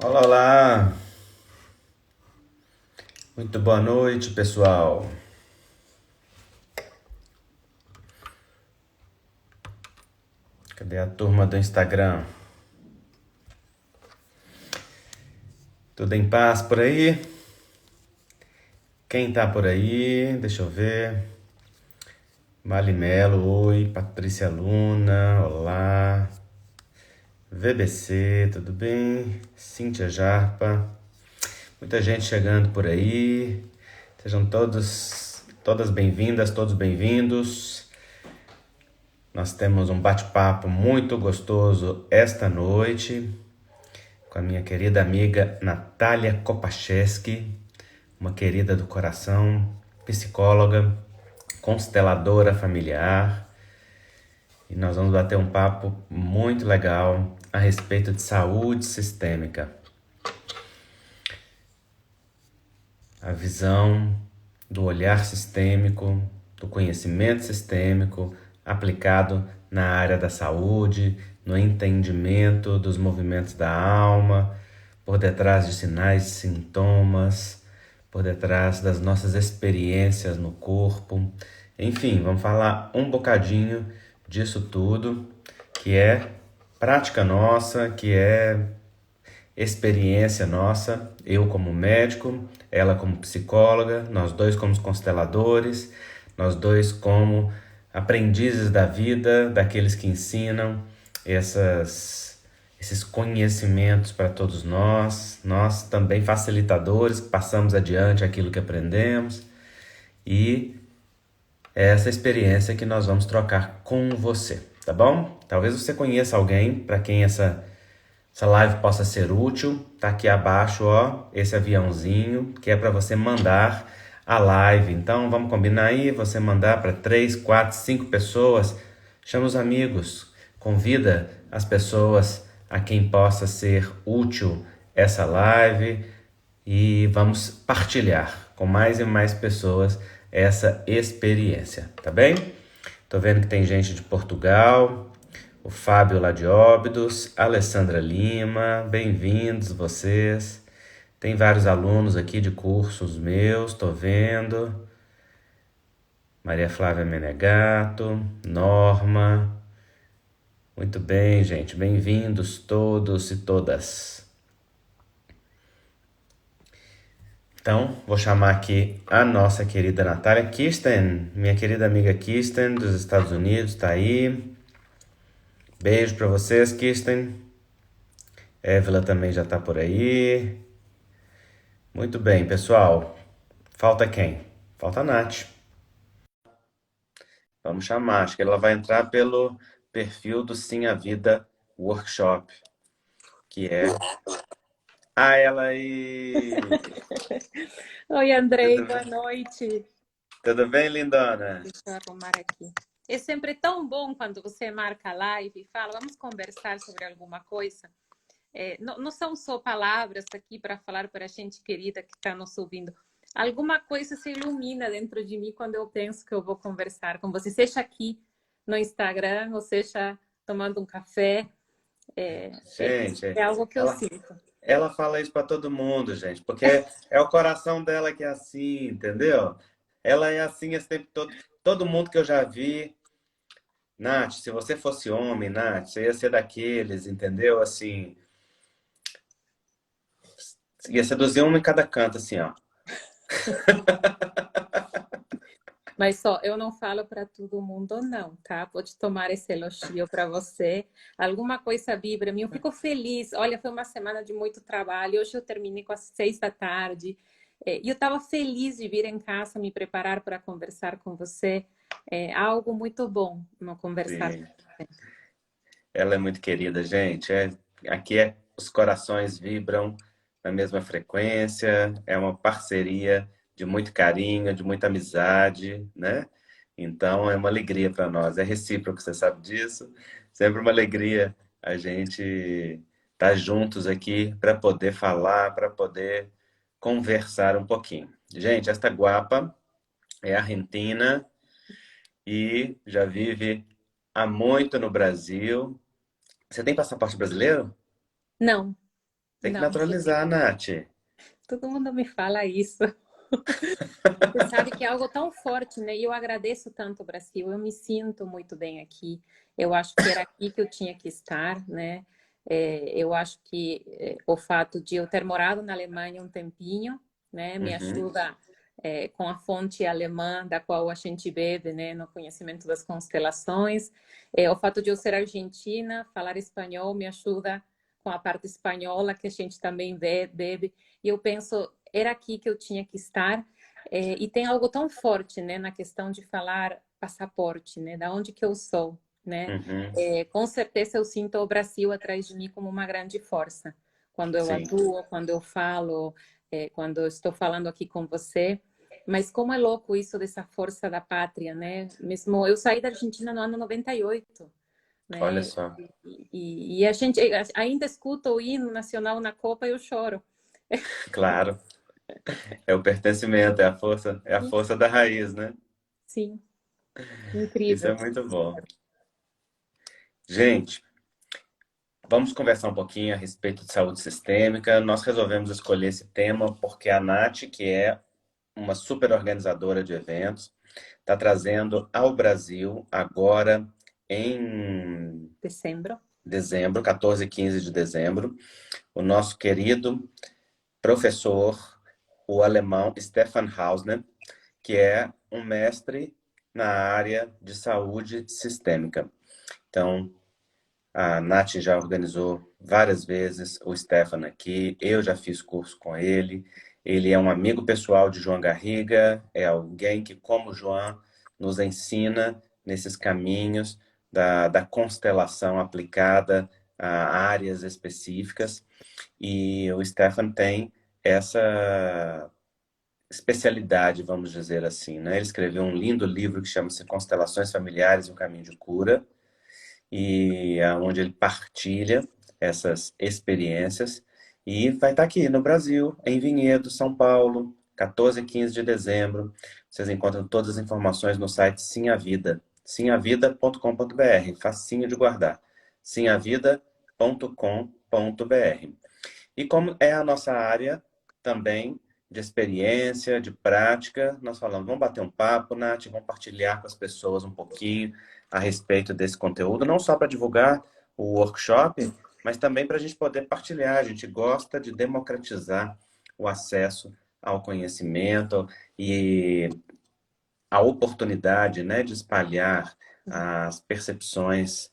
Olá, olá! Muito boa noite, pessoal. Cadê a turma do Instagram? Tudo em paz por aí? Quem tá por aí? Deixa eu ver. Malimelo, oi. Patrícia Luna, olá. VBC, tudo bem? Cíntia Jarpa. Muita gente chegando por aí. Sejam todas bem-vindas, todos bem-vindos. Nós temos um bate-papo muito gostoso esta noite com a minha querida amiga Natália Kopaszewski, uma querida do coração, psicóloga, consteladora familiar. E nós vamos bater um papo muito legal a respeito de saúde sistêmica. A visão do olhar sistêmico, do conhecimento sistêmico aplicado na área da saúde, no entendimento dos movimentos da alma, por detrás de sinais e sintomas, por detrás das nossas experiências no corpo. Enfim, vamos falar um bocadinho disso tudo, que é prática nossa, que é experiência nossa, eu como médico, ela como psicóloga, nós dois como consteladores, nós dois como aprendizes da vida, daqueles que ensinam esses conhecimentos para todos nós também facilitadores que passamos adiante aquilo que aprendemos e é essa experiência que nós vamos trocar com você, tá bom? Talvez você conheça alguém para quem essa live possa ser útil. Tá aqui abaixo, ó, esse aviãozinho que é para você mandar a live. Então, vamos combinar aí, você mandar para 3, 4, 5 pessoas. Chama os amigos, convida as pessoas a quem possa ser útil essa live e vamos partilhar com mais e mais pessoas essa experiência, tá bem? Tô vendo que tem gente de Portugal, o Fábio lá de Óbidos, Alessandra Lima, bem-vindos vocês. Tem vários alunos aqui de cursos meus, tô vendo. Maria Flávia Menegato, Norma. Muito bem, gente, bem-vindos todos e todas. Então, vou chamar aqui a nossa querida Natália Kirsten, minha querida amiga Kirsten dos Estados Unidos, tá aí. Beijo para vocês, Kirsten. Évila também já tá por aí. Muito bem, pessoal. Falta quem? Falta a Nath. Vamos chamar. Acho que ela vai entrar pelo perfil do Sim a Vida Workshop, que é. Ah, ela aí! Oi, Andrei, Tudo boa bem? noite. Tudo bem, lindona? Deixa eu arrumar aqui. É sempre tão bom quando você marca a live e fala, vamos conversar sobre alguma coisa. Não são só palavras aqui para falar para a gente querida que está nos ouvindo. Alguma coisa se ilumina dentro de mim quando eu penso que eu vou conversar com você, seja aqui no Instagram, ou seja tomando um café. Gente, É algo que eu ela, sinto. ela fala isso pra todo mundo, gente, porque é o coração dela que é assim, entendeu? Ela é assim esse tempo todo. Todo mundo que eu já vi. Nath, se você fosse homem, Nath, você ia ser daqueles, entendeu? Assim, ia seduzir um em cada canto, assim, ó. Mas só, eu não falo para todo mundo, não, tá? Pode tomar esse elogio para você. Alguma coisa vibra em mim. Eu fico feliz. Olha, foi uma semana de muito trabalho. Hoje eu terminei com as 6 da tarde. E eu estava feliz de vir em casa me preparar para conversar com você. É algo muito bom não conversar Sim, com você. ela é muito querida, gente. Aqui os corações vibram na mesma frequência, é uma parceria de muito carinho, de muita amizade, né? Então é uma alegria para nós, é recíproco, você sabe disso. Sempre uma alegria a gente estar juntos aqui para poder falar, para poder conversar um pouquinho. Gente, esta guapa é argentina e já vive há muito no Brasil. Você tem passaporte brasileiro? Não, Tem que Não, naturalizar, Nath. todo mundo me fala isso. Você sabe que é algo tão forte, né? E eu agradeço tanto o Brasil. Eu me sinto muito bem aqui. Eu acho que era aqui que eu tinha que estar, né? Eu acho que o fato de eu ter morado na Alemanha um tempinho, né, me Uhum, ajuda com a fonte alemã da qual a gente bebe, né, no conhecimento das constelações. O fato de eu ser argentina, falar espanhol me ajuda com a parte espanhola que a gente também bebe. E eu penso, era aqui que eu tinha que estar. E tem algo tão forte, né, na questão de falar passaporte, né, da onde que eu sou, né? uhum, Com certeza eu sinto o Brasil atrás de mim como uma grande força. Quando eu sim. atuo, quando eu falo, quando eu estou falando aqui com você. Mas como é louco isso dessa força da pátria, né? Mesmo eu saí da Argentina no ano 98, Olha né? só. E a gente ainda escuta o hino nacional na Copa e eu choro. Claro, é o pertencimento, é a força da raiz, né? Sim, Isso é incrível. muito bom. Gente, vamos conversar um pouquinho a respeito de saúde sistêmica. Nós resolvemos escolher esse tema porque a Nath, que é uma super organizadora de eventos, está trazendo ao Brasil agora em Dezembro. dezembro, 14 e 15 de dezembro, o nosso querido professor, o alemão Stefan Hausner, que é um mestre na área de saúde sistêmica. Então, a Nath já organizou várias vezes o Stefan aqui, eu já fiz curso com ele. Ele é um amigo pessoal de João Garriga, é alguém que, como João, nos ensina nesses caminhos da constelação aplicada a áreas específicas. E o Stefan tem essa especialidade, vamos dizer assim, né? Ele escreveu um lindo livro que chama-se Constelações Familiares e um Caminho de Cura, e onde ele partilha essas experiências e vai estar aqui no Brasil, em Vinhedo, São Paulo, 14 e 15 de dezembro. Vocês encontram todas as informações no site Sim a Vida, simavida.com.br, facinho de guardar, simavida.com.br. E como é a nossa área também de experiência, de prática, nós falamos, vamos bater um papo, Nath, vamos partilhar com as pessoas um pouquinho a respeito desse conteúdo, não só para divulgar o workshop, mas também para a gente poder partilhar. A gente gosta de democratizar o acesso ao conhecimento e a oportunidade, né, de espalhar as percepções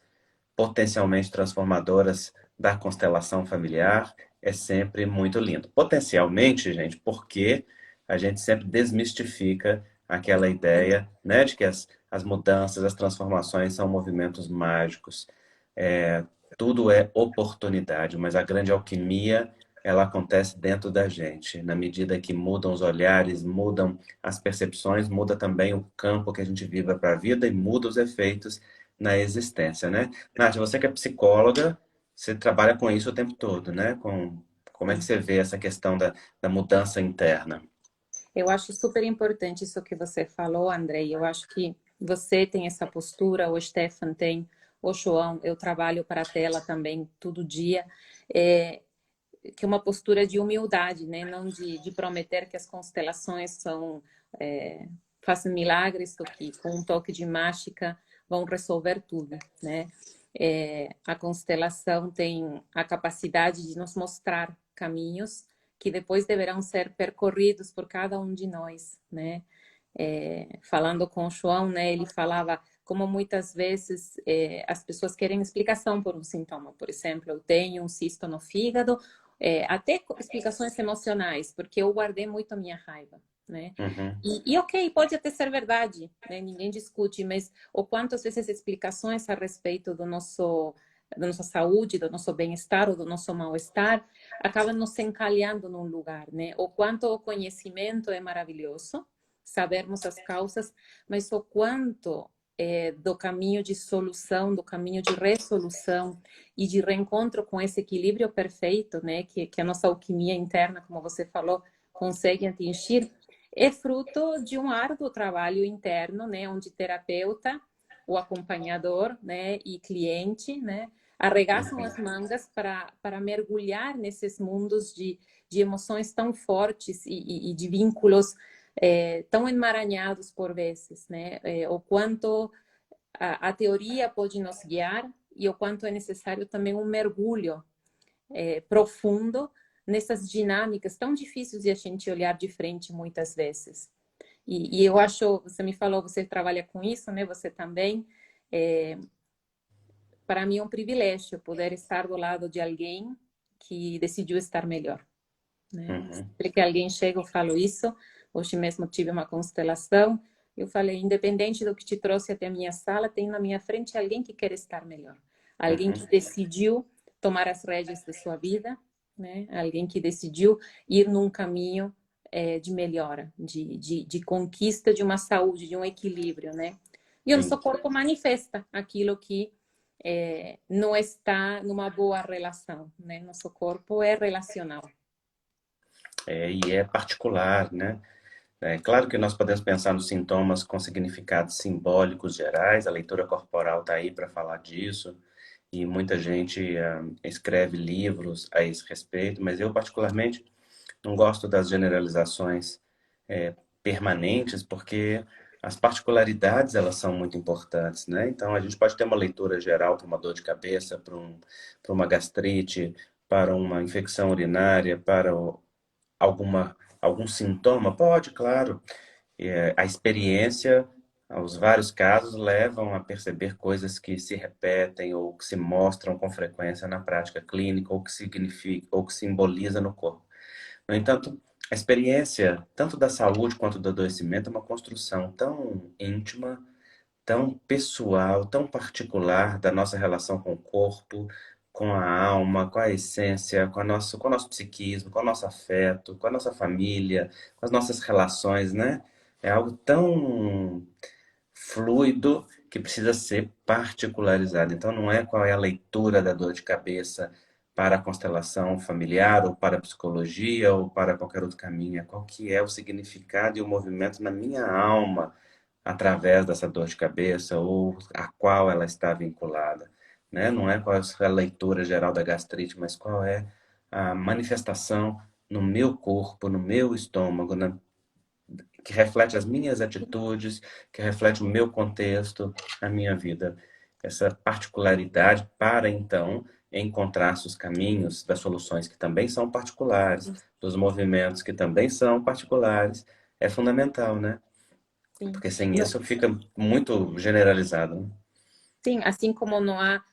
potencialmente transformadoras da constelação familiar é sempre muito lindo. Potencialmente, gente, porque a gente sempre desmistifica aquela ideia, né, de que as mudanças, as transformações são movimentos mágicos. É, tudo é oportunidade, mas a grande alquimia ela acontece dentro da gente. Na medida que mudam os olhares, mudam as percepções, muda também o campo que a gente vive para a vida e muda os efeitos na existência, né? Nath, você que é psicóloga, você trabalha com isso o tempo todo, né? Como é que você vê essa questão da mudança interna? Eu acho super importante isso que você falou, Andrei. Eu acho que você tem essa postura, o Stefan tem, o João, eu trabalho para a tela também todo dia, é, que é uma postura de humildade, né? Não de prometer que as constelações são fazem milagres, ou que com um toque de mágica vão resolver tudo, né? A constelação tem a capacidade de nos mostrar caminhos que depois deverão ser percorridos por cada um de nós, né? Falando com o João, né, ele falava como muitas vezes as pessoas querem explicação por um sintoma. Por exemplo, eu tenho um cisto no fígado, até explicações emocionais, porque eu guardei muito a minha raiva, né? Uhum, E ok, pode até ser verdade, né? Ninguém discute, mas o quanto às vezes explicações a respeito do nosso da nossa saúde, do nosso bem-estar ou do nosso mal-estar, acabam nos encalhando num lugar, né? O quanto o conhecimento é maravilhoso, sabermos as causas, mas o quanto do caminho de solução, do caminho de resolução e de reencontro com esse equilíbrio perfeito, né, que a nossa alquimia interna, como você falou, consegue atingir, é fruto de um árduo trabalho interno, né, onde terapeuta, o acompanhador, né, e cliente, né, arregaçam Uhum. as mangas para mergulhar nesses mundos de emoções tão fortes e de vínculos tão emaranhados por vezes, né? O quanto a teoria pode nos guiar e o quanto é necessário também um mergulho profundo nessas dinâmicas tão difíceis de a gente olhar de frente muitas vezes. E eu acho, você me falou, você trabalha com isso, né? Você também. É, para mim é um privilégio poder estar do lado de alguém que decidiu estar melhor, né? Uhum. Sempre que alguém chega, eu falo isso. Hoje mesmo tive uma constelação. Eu falei, independente do que te trouxe até a minha sala, tem na minha frente alguém que quer estar melhor. Alguém que Uhum. decidiu tomar as rédeas da sua vida, né? Alguém que decidiu ir num caminho de melhora, de conquista de uma saúde, de um equilíbrio, né? E o nosso Sim. corpo manifesta aquilo que não está numa boa relação, né? Nosso corpo é relacional. E é particular, né? É claro que nós podemos pensar nos sintomas com significados simbólicos gerais, a leitura corporal está aí para falar disso, e muita gente escreve livros a esse respeito, mas eu particularmente não gosto das generalizações permanentes, porque as particularidades elas são muito importantes, né? Então a gente pode ter uma leitura geral para uma dor de cabeça, para uma gastrite, para uma infecção urinária, para algum sintoma, pode, claro. A experiência, os vários casos levam a perceber coisas que se repetem ou que se mostram com frequência na prática clínica ou que significa ou que simboliza no corpo. No entanto, a experiência, tanto da saúde quanto do adoecimento, é uma construção tão íntima, tão pessoal, tão particular da nossa relação com o corpo, com a alma, com a essência, com o nosso psiquismo, com o nosso afeto, com a nossa família, com as nossas relações, né? É algo tão fluido que precisa ser particularizado. Então, não é qual é a leitura da dor de cabeça para a constelação familiar, ou para a psicologia, ou para qualquer outro caminho. É qual que é o significado e o movimento na minha alma através dessa dor de cabeça, ou a qual ela está vinculada. Né? Não é qual é a leitura geral da gastrite, mas qual é a manifestação no meu corpo, no meu estômago, que reflete as minhas atitudes, que reflete o meu contexto, a minha vida. Essa particularidade para, então, encontrar os caminhos das soluções que também são particulares, dos movimentos que também são particulares, é fundamental, né? Sim. Porque sem isso fica muito generalizado, né? Sim, assim como não há,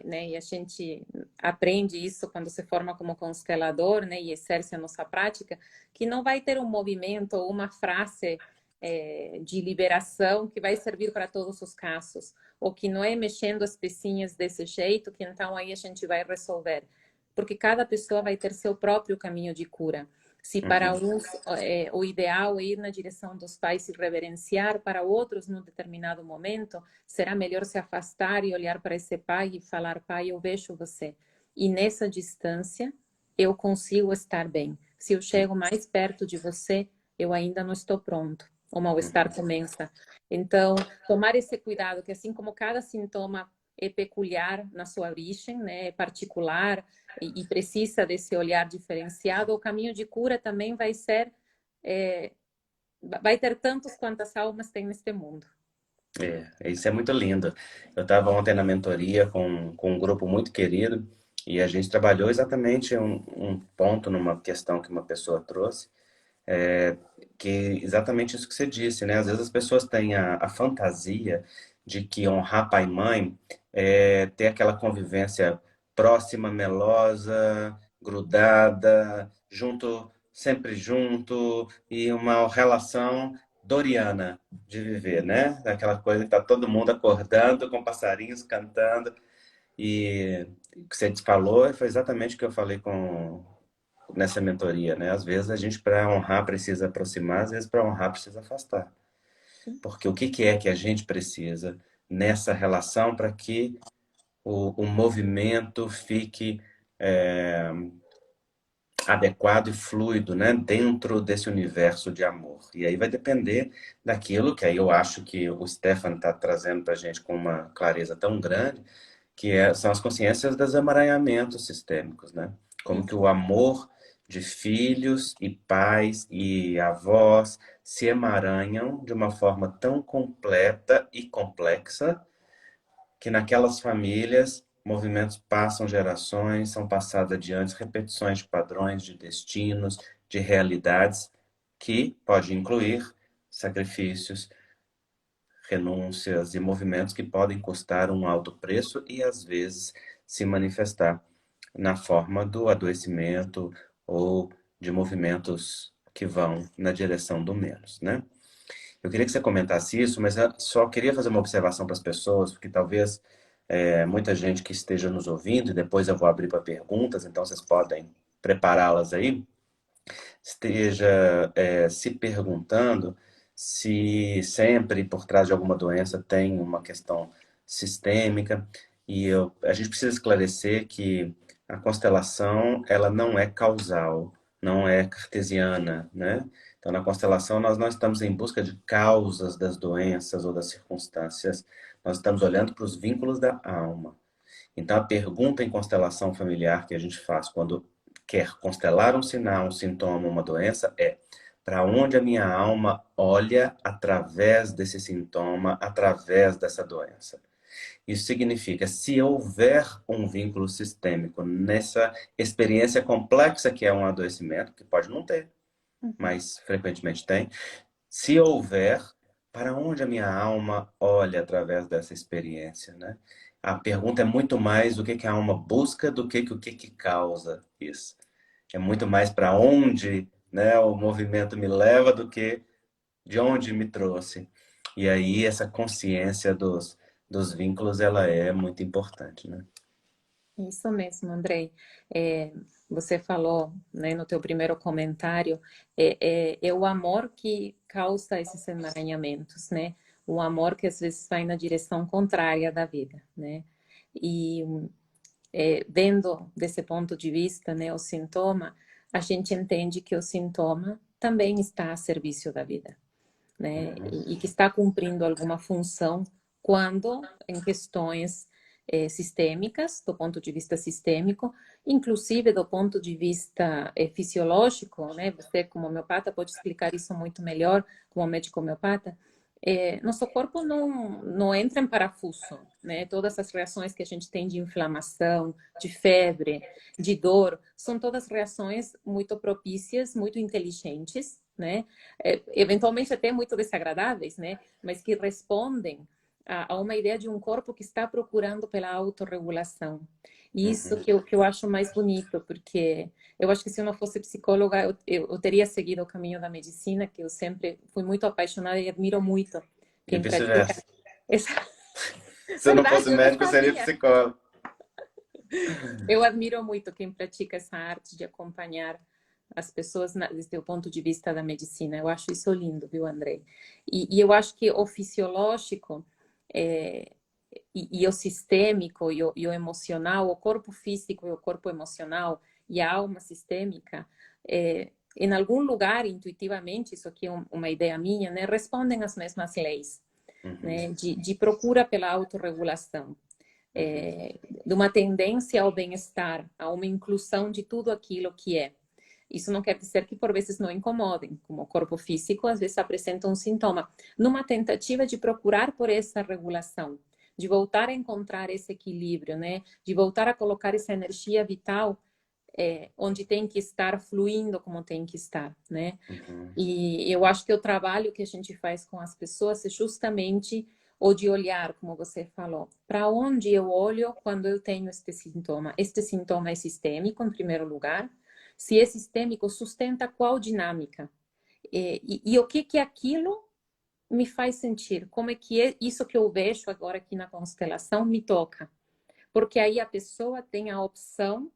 né, e a gente aprende isso quando se forma como constelador, né, e exerce a nossa prática, que não vai ter um movimento ou uma frase de liberação que vai servir para todos os casos, ou que não é mexendo as pecinhas desse jeito que então aí a gente vai resolver, porque cada pessoa vai ter seu próprio caminho de cura. Se para Uhum. uns o ideal é ir na direção dos pais e reverenciar, para outros, num determinado momento, será melhor se afastar e olhar para esse pai e falar: pai, eu vejo você. E nessa distância, eu consigo estar bem. Se eu chego mais perto de você, eu ainda não estou pronto. O mal-estar começa. Então, tomar esse cuidado, que assim como cada sintoma é peculiar na sua origem, né, é particular e precisa desse olhar diferenciado, o caminho de cura também vai ser, vai ter tantos quantas almas tem neste mundo. Isso é muito lindo. Eu estava ontem na mentoria com um grupo muito querido e a gente trabalhou exatamente um ponto numa questão que uma pessoa trouxe, é, que exatamente isso que você disse, né? Às vezes as pessoas têm a fantasia de que honrar pai e mãe é ter aquela convivência próxima, melosa, grudada, junto, sempre junto, e uma relação doriana de viver, né? Aquela coisa que tá todo mundo acordando com passarinhos cantando. E o que você falou foi exatamente o que eu falei nessa mentoria, né? Às vezes a gente, para honrar, precisa aproximar, às vezes, para honrar, precisa afastar. Porque o que que é que a gente precisa nessa relação para que o movimento fique adequado e fluido, né? Dentro desse universo de amor. E aí vai depender daquilo que aí eu acho que o Stefan está trazendo para a gente com uma clareza tão grande, são as consciências dos emaranhamentos sistêmicos, né? Como que Isso. o amor de filhos e pais e avós se emaranham de uma forma tão completa e complexa que naquelas famílias movimentos passam gerações, são passados adiante, repetições de padrões, de destinos, de realidades, que pode incluir sacrifícios, renúncias e movimentos que podem custar um alto preço e às vezes se manifestar na forma do adoecimento ou de movimentos que vão na direção do menos, né? Eu queria que você comentasse isso, mas eu só queria fazer uma observação para as pessoas, porque talvez muita gente que esteja nos ouvindo, e depois eu vou abrir para perguntas, então vocês podem prepará-las aí, esteja se perguntando se sempre por trás de alguma doença tem uma questão sistêmica, e a gente precisa esclarecer que a constelação ela não é causal, não é cartesiana, né? Então, na constelação, nós não estamos em busca de causas das doenças ou das circunstâncias, nós estamos olhando para os vínculos da alma. Então, a pergunta em constelação familiar que a gente faz quando quer constelar um sinal, um sintoma, uma doença é: para onde a minha alma olha através desse sintoma, através dessa doença? Isso significa, se houver um vínculo sistêmico nessa experiência complexa que é um adoecimento, que pode não ter, Uhum. mas frequentemente tem, se houver, para onde a minha alma olha através dessa experiência, né? A pergunta é muito mais o que que a alma busca do que o que que causa isso. É muito mais para onde, né, o movimento me leva do que de onde me trouxe. E aí essa consciência dos vínculos, ela é muito importante, né? Isso mesmo, Andrei. Você falou, né, no teu primeiro comentário, é o amor que causa esses emaranhamentos, né? O amor que às vezes vai na direção contrária da vida, né? E vendo desse ponto de vista, né, o sintoma, a gente entende que o sintoma também está a serviço da vida, né? Uhum, E que está cumprindo alguma função quando em questões sistêmicas, do ponto de vista sistêmico, inclusive do ponto de vista fisiológico, né? Você, como homeopata, pode explicar isso muito melhor, como médico homeopata. Nosso corpo não entra em parafuso, né? Todas as reações que a gente tem de inflamação, de febre, de dor, são todas reações muito propícias, muito inteligentes, né? Eventualmente até muito desagradáveis, né? Mas que respondem a uma ideia de um corpo que está procurando pela autorregulação. E isso uhum. que eu acho mais bonito, porque eu acho que se eu não fosse psicóloga, eu teria seguido o caminho da medicina, que eu sempre fui muito apaixonada e admiro muito E quem pratica vice-versa. essa. Se eu não fosse Verdade, eu não médico, eu seria sabia. psicólogo. Eu admiro muito quem pratica essa arte de acompanhar as pessoas desde o ponto de vista da medicina. Eu acho isso lindo, viu, Andrei? E eu acho que o fisiológico é, e o sistêmico e o emocional, o corpo físico e o corpo emocional e a alma sistêmica, em algum lugar, intuitivamente, isso aqui é uma ideia minha, né, respondem às mesmas leis, Uhum, né, de procura pela autorregulação, uhum, de uma tendência ao bem-estar, a uma inclusão de tudo aquilo que é. Isso não quer dizer que por vezes não incomodem, como o corpo físico às vezes apresenta um sintoma, numa tentativa de procurar por essa regulação, de voltar a encontrar esse equilíbrio, né? De voltar a colocar essa energia vital onde tem que estar, fluindo como tem que estar, né? uhum, E eu acho que o trabalho que a gente faz com as pessoas é justamente o de olhar, como você falou, para onde eu olho quando eu tenho este sintoma. Este sintoma é sistêmico, em primeiro lugar. Se é sistêmico, sustenta qual dinâmica? E o que aquilo me faz sentir? Como é que isso que eu vejo agora aqui na constelação me toca? Porque aí a pessoa tem a opção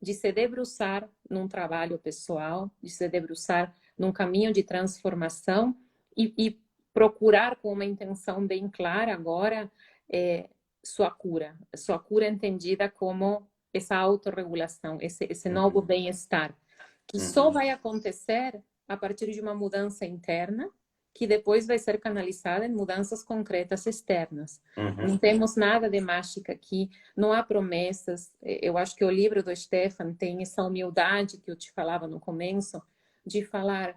de se debruçar num trabalho pessoal, de se debruçar num caminho de transformação e procurar com uma intenção bem clara agora sua cura entendida como essa autorregulação, esse novo uhum, bem-estar, que só uhum, vai acontecer a partir de uma mudança interna, que depois vai ser canalizada em mudanças concretas externas. Não Uhum. temos nada de mágica aqui, não há promessas. Eu acho que o livro do Stefan tem essa humildade que eu te falava no começo, de falar,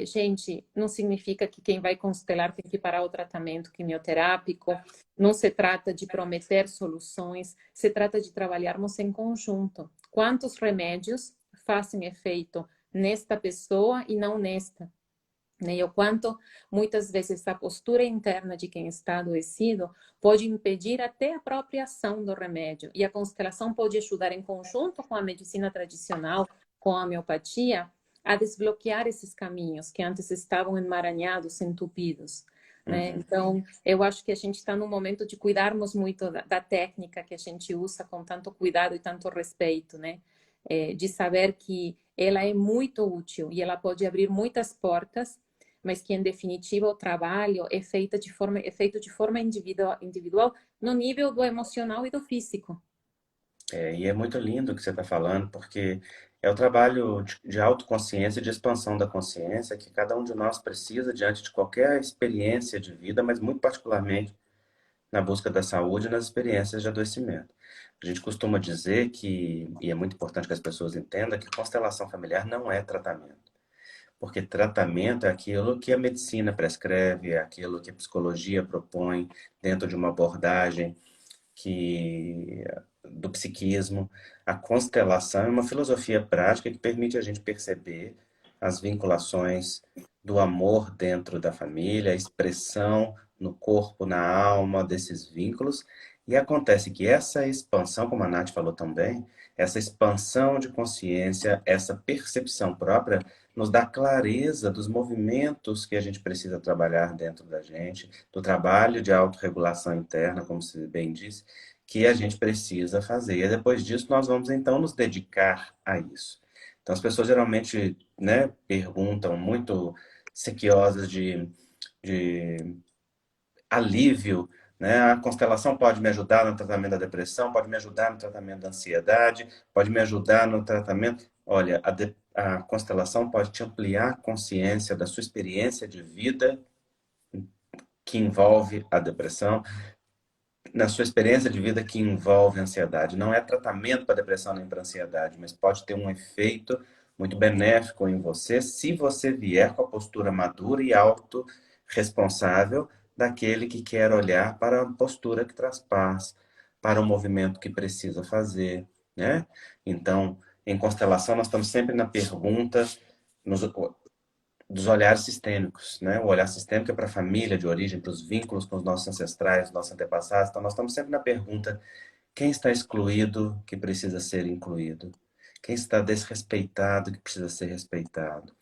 gente, não significa que quem vai constelar tem que parar o tratamento quimioterápico, não se trata de prometer soluções, se trata de trabalharmos em conjunto. Quantos remédios fazem efeito nesta pessoa e não nesta? Né? E o quanto muitas vezes a postura interna de quem está adoecido pode impedir até a própria ação do remédio. E a constelação pode ajudar em conjunto com a medicina tradicional, com a homeopatia, a desbloquear esses caminhos que antes estavam emaranhados, entupidos. Né? Uhum. Então, eu acho que a gente está no momento de cuidarmos muito da técnica que a gente usa com tanto cuidado e tanto respeito, né? De saber que ela é muito útil e ela pode abrir muitas portas, mas que, em definitiva, o trabalho é feito de forma individual no nível do emocional e do físico. E é muito lindo o que você está falando, porque é o trabalho de autoconsciência e de expansão da consciência que cada um de nós precisa diante de qualquer experiência de vida, mas muito particularmente na busca da saúde e nas experiências de adoecimento. A gente costuma dizer que, e é muito importante que as pessoas entendam, que constelação familiar não é tratamento. Porque tratamento é aquilo que a medicina prescreve, é aquilo que a psicologia propõe dentro de uma abordagem que do psiquismo. A constelação é uma filosofia prática que permite a gente perceber as vinculações do amor dentro da família, a expressão no corpo, na alma desses vínculos. E acontece que essa expansão, como a Nath falou também, essa expansão de consciência, essa percepção própria, nos dá clareza dos movimentos que a gente precisa trabalhar dentro da gente, do trabalho de autorregulação interna, como você bem disse, que a gente precisa fazer. E depois disso, nós vamos então nos dedicar a isso. Então, as pessoas geralmente, né, perguntam muito sequiosas de alívio, né? A constelação pode me ajudar no tratamento da depressão, pode me ajudar no tratamento da ansiedade, pode me ajudar no tratamento. Olha, a constelação pode te ampliar a consciência da sua experiência de vida que envolve a depressão, na sua experiência de vida que envolve a ansiedade. Não é tratamento para depressão nem para ansiedade, mas pode ter um efeito muito benéfico em você se você vier com a postura madura e autorresponsável daquele que quer olhar para a postura que traz paz, para o movimento que precisa fazer, né? Então, em constelação, nós estamos sempre na pergunta, nos, dos olhares sistêmicos, né? O olhar sistêmico é para a família de origem, para os vínculos com os nossos ancestrais, nossos antepassados. Então, nós estamos sempre na pergunta: quem está excluído que precisa ser incluído? Quem está desrespeitado que precisa ser respeitado?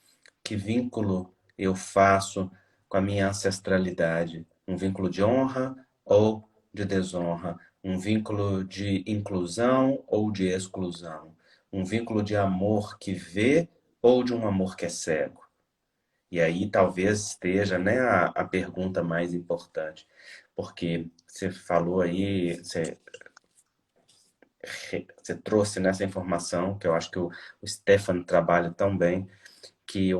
Que vínculo eu faço com a minha ancestralidade? Um vínculo de honra ou de desonra? Um vínculo de inclusão ou de exclusão? Um vínculo de amor que vê ou de um amor que é cego? E aí talvez esteja, né, a pergunta mais importante, porque você falou aí, você trouxe nessa informação, que eu acho que o Stefan trabalha tão bem, que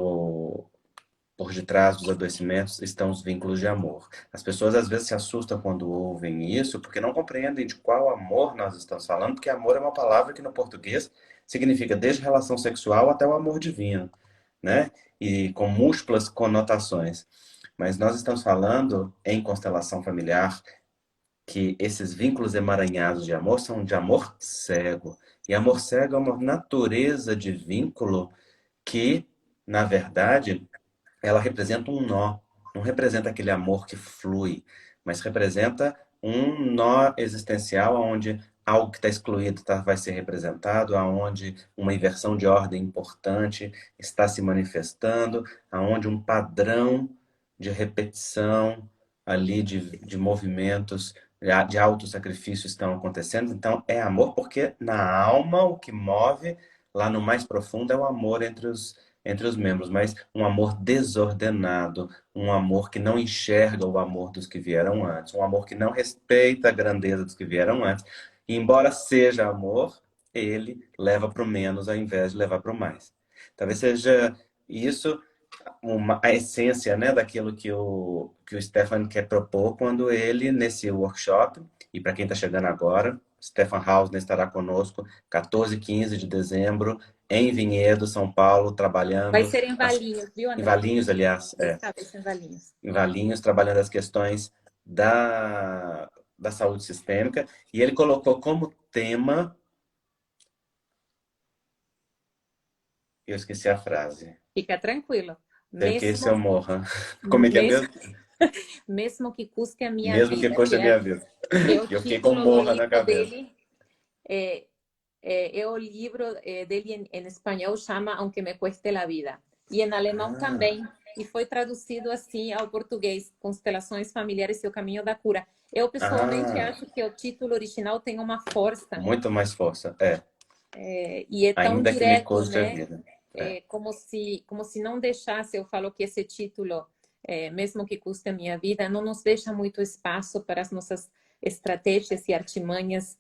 por detrás dos adoecimentos estão os vínculos de amor. As pessoas às vezes se assustam quando ouvem isso, porque não compreendem de qual amor nós estamos falando, porque amor é uma palavra que no português significa desde relação sexual até o amor divino, né? E com múltiplas conotações. Mas nós estamos falando em constelação familiar que esses vínculos emaranhados de amor são de amor cego. E amor cego é uma natureza de vínculo que, na verdade, ela representa um nó. Não representa aquele amor que flui, mas representa um nó existencial onde algo que está excluído vai ser representado, aonde uma inversão de ordem importante está se manifestando, aonde um padrão de repetição ali de movimentos de autossacrifício estão acontecendo. Então, é amor porque na alma o que move lá no mais profundo é o amor entre os membros, mas um amor desordenado, um amor que não enxerga o amor dos que vieram antes, um amor que não respeita a grandeza dos que vieram antes. E, embora seja amor, ele leva para o menos ao invés de levar para o mais. Talvez seja isso a essência, né, daquilo que o Stefan quer propor quando ele, nesse workshop, e para quem está chegando agora, Stefan Hausner estará conosco 14 e 15 de dezembro, em Vinhedo, São Paulo, Vai trabalhando ser em Valinhos, viu, em André? Valinhos, aliás, Dessa vez em Valinhos. em Valinhos, trabalhando as questões da saúde sistêmica, e ele colocou como tema, eu esqueci a frase, Fica tranquilo. tem que se eu Mesmo, morra. Como é que é mesmo, mesmo? mesmo que custe a minha Mesmo que vida, custe a minha vida. que é o E eu fiquei com título do morra na livro cabeça. dele. É, o livro dele em espanhol chama Aunque me cueste la vida. E em alemão Ah, também. E foi traduzido assim ao português, Constelações Familiares e o Caminho da Cura. Eu pessoalmente ah, acho que o título original tem uma força, muito mais força. É, e é tão ainda que me direto, custe a né? vida. É, Como se não deixasse, eu falo que esse título, mesmo que custe a minha vida, não nos deixa muito espaço para as nossas estratégias e artimanhas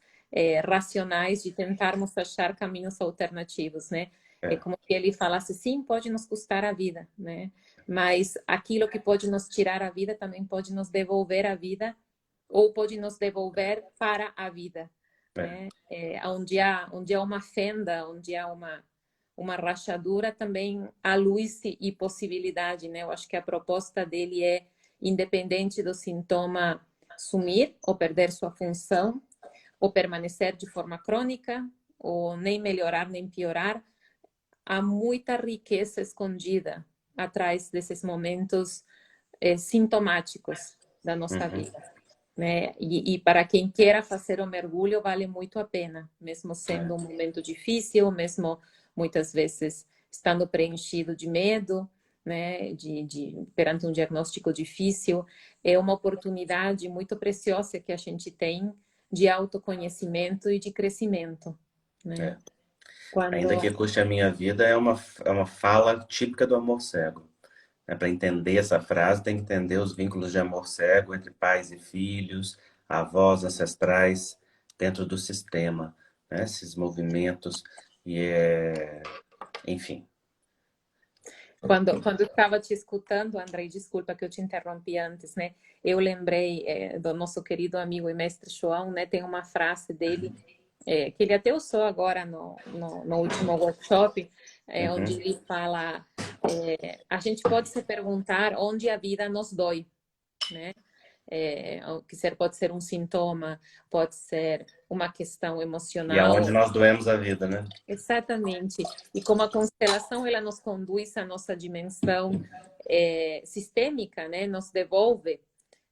racionais de tentarmos achar caminhos alternativos, né? É é, como se ele falasse, sim, pode nos custar a vida, né? Mas aquilo que pode nos tirar a vida também pode nos devolver a vida ou pode nos devolver para a vida, é, né? Onde há uma fenda, onde há uma rachadura, também há luz e possibilidade, né? Eu acho que a proposta dele é, independente do sintoma sumir ou perder sua função, ou permanecer de forma crônica, ou nem melhorar nem piorar, há muita riqueza escondida atrás desses momentos sintomáticos da nossa uhum, vida, né? E para quem queira fazer o mergulho, vale muito a pena, mesmo é, sendo um momento difícil, mesmo muitas vezes estando preenchido de medo, né? Perante um diagnóstico difícil, é uma oportunidade muito preciosa que a gente tem de autoconhecimento e de crescimento, né? é. Quando Ainda que custe a minha vida é uma fala típica do amor cego. Para entender essa frase, tem que entender os vínculos de amor cego entre pais e filhos, avós ancestrais, dentro do sistema, né? Esses movimentos, e enfim. Quando eu estava te escutando, Andrei, desculpa que eu te interrompi antes, né? Eu lembrei do nosso querido amigo e mestre João, né? Tem uma frase dele que ele até usou agora no último workshop, onde Uhum. ele fala: a gente pode se perguntar onde a vida nos dói, né? Pode ser um sintoma, pode ser uma questão E aonde emocional. nós doemos a vida, né? Exatamente. E como a constelação ela nos conduz à nossa dimensão sistêmica, né, nos devolve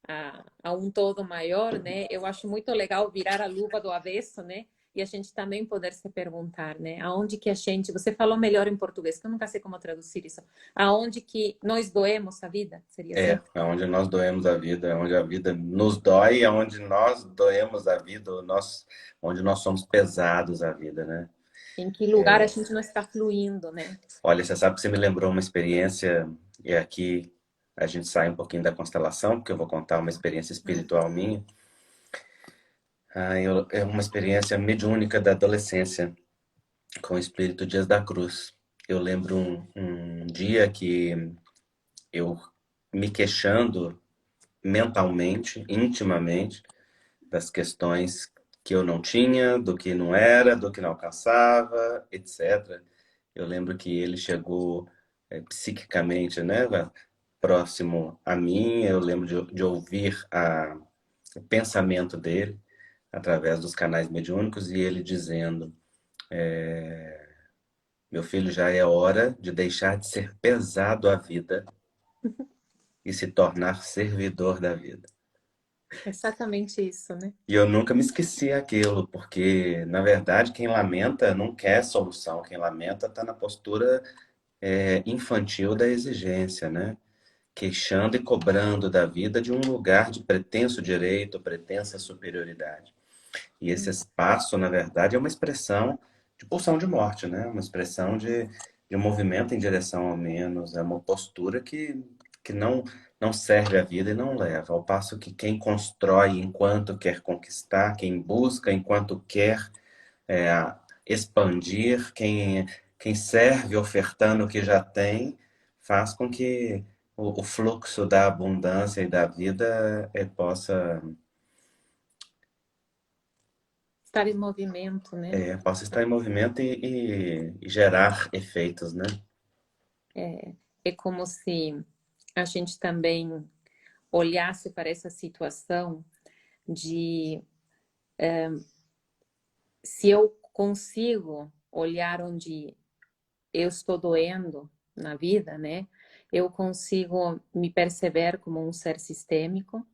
a um todo maior, né? Eu acho muito legal virar a luva do avesso, né? E a gente também poder se perguntar, né? Aonde que a gente, você falou melhor em português, que eu nunca sei como traduzir isso. Aonde que nós doemos a vida? Seria assim? Aonde nós doemos a vida, onde a vida nos dói, aonde nós doemos a vida, onde nós somos pesados a vida, né? Em que lugar a gente não está fluindo, né? Olha, você sabe que você me lembrou uma experiência, e aqui a gente sai um pouquinho da constelação, porque eu vou contar uma experiência espiritual minha. É uma experiência mediúnica da adolescência, com o espírito Dias da Cruz. Eu lembro um dia que eu me queixando mentalmente, intimamente, das questões que eu não tinha, do que não era, do que não alcançava, etc. Eu lembro que ele chegou psiquicamente, né, próximo a mim. Eu lembro de ouvir o pensamento dele através dos canais mediúnicos e ele dizendo: meu filho, já é hora de deixar de ser pesado à vida e se tornar servidor da vida. Exatamente isso, né? E eu nunca me esqueci aquilo, porque, na verdade, quem lamenta não quer solução. Quem lamenta está na postura infantil da exigência, né? Queixando e cobrando da vida de um lugar de pretenso direito, pretensa superioridade. E esse espaço, na verdade, é uma expressão de pulsão de morte, né? Uma expressão de um movimento em direção ao menos, é uma postura que não serve à vida e não leva. Ao passo que quem constrói enquanto quer conquistar, quem busca enquanto quer expandir, quem serve ofertando o que já tem, faz com que o fluxo da abundância e da vida Estar em movimento, né? possa estar em movimento e gerar efeitos, né? É como se a gente também olhasse para essa situação de se eu consigo olhar onde eu estou doendo na vida, né? Eu consigo me perceber como um ser sistêmico,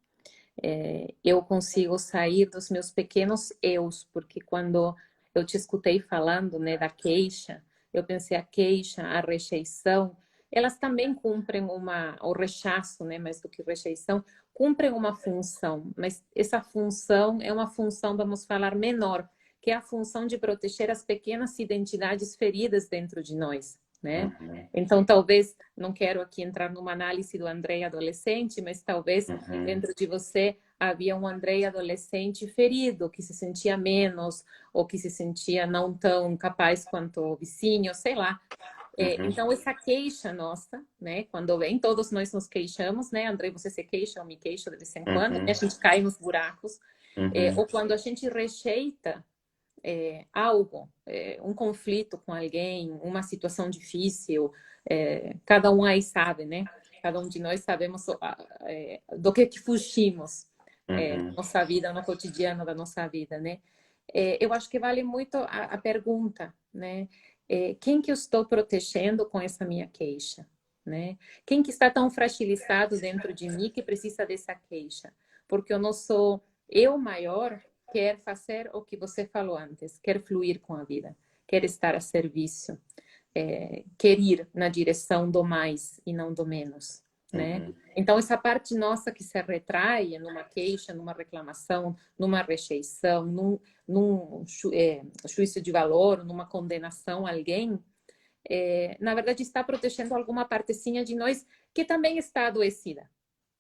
eu consigo sair dos meus pequenos eus, porque quando eu te escutei falando, né, da queixa, eu pensei a queixa, a rejeição, elas também cumprem o rechaço, né, mais do que rejeição, cumprem uma função, mas essa função é uma função, vamos falar, menor, que é a função de proteger as pequenas identidades feridas dentro de nós, né? Uhum, Então, talvez, não quero aqui entrar numa análise do Andrei adolescente, mas talvez uhum, dentro de você havia um Andrei adolescente ferido, que se sentia menos, ou que se sentia não tão capaz quanto o vizinho, sei lá. uhum, Então, essa queixa nossa, né? Quando vem, todos nós nos queixamos, né? Andrei, você se queixa, eu me queixo de vez em quando, né? A uhum, gente cai nos buracos. uhum, Ou quando a gente rejeita algo, um conflito com alguém, uma situação difícil, cada um aí sabe, né? Cada um de nós sabemos do que fugimos na uhum. nossa vida, no cotidiano da nossa vida, né? Eu acho que vale muito a pergunta, né? Quem que eu estou protegendo com essa minha queixa, né? Quem que está tão fragilizado dentro de mim que precisa dessa queixa? Porque eu não sou eu maior, quer fazer o que você falou antes, quer fluir com a vida, quer estar a serviço, quer ir na direção do mais e não do menos, né? Uhum. Então, essa parte nossa que se retrai numa queixa, numa reclamação, numa rejeição, num juízo de valor, numa condenação a alguém, na verdade está protegendo alguma partezinha de nós que também está adoecida,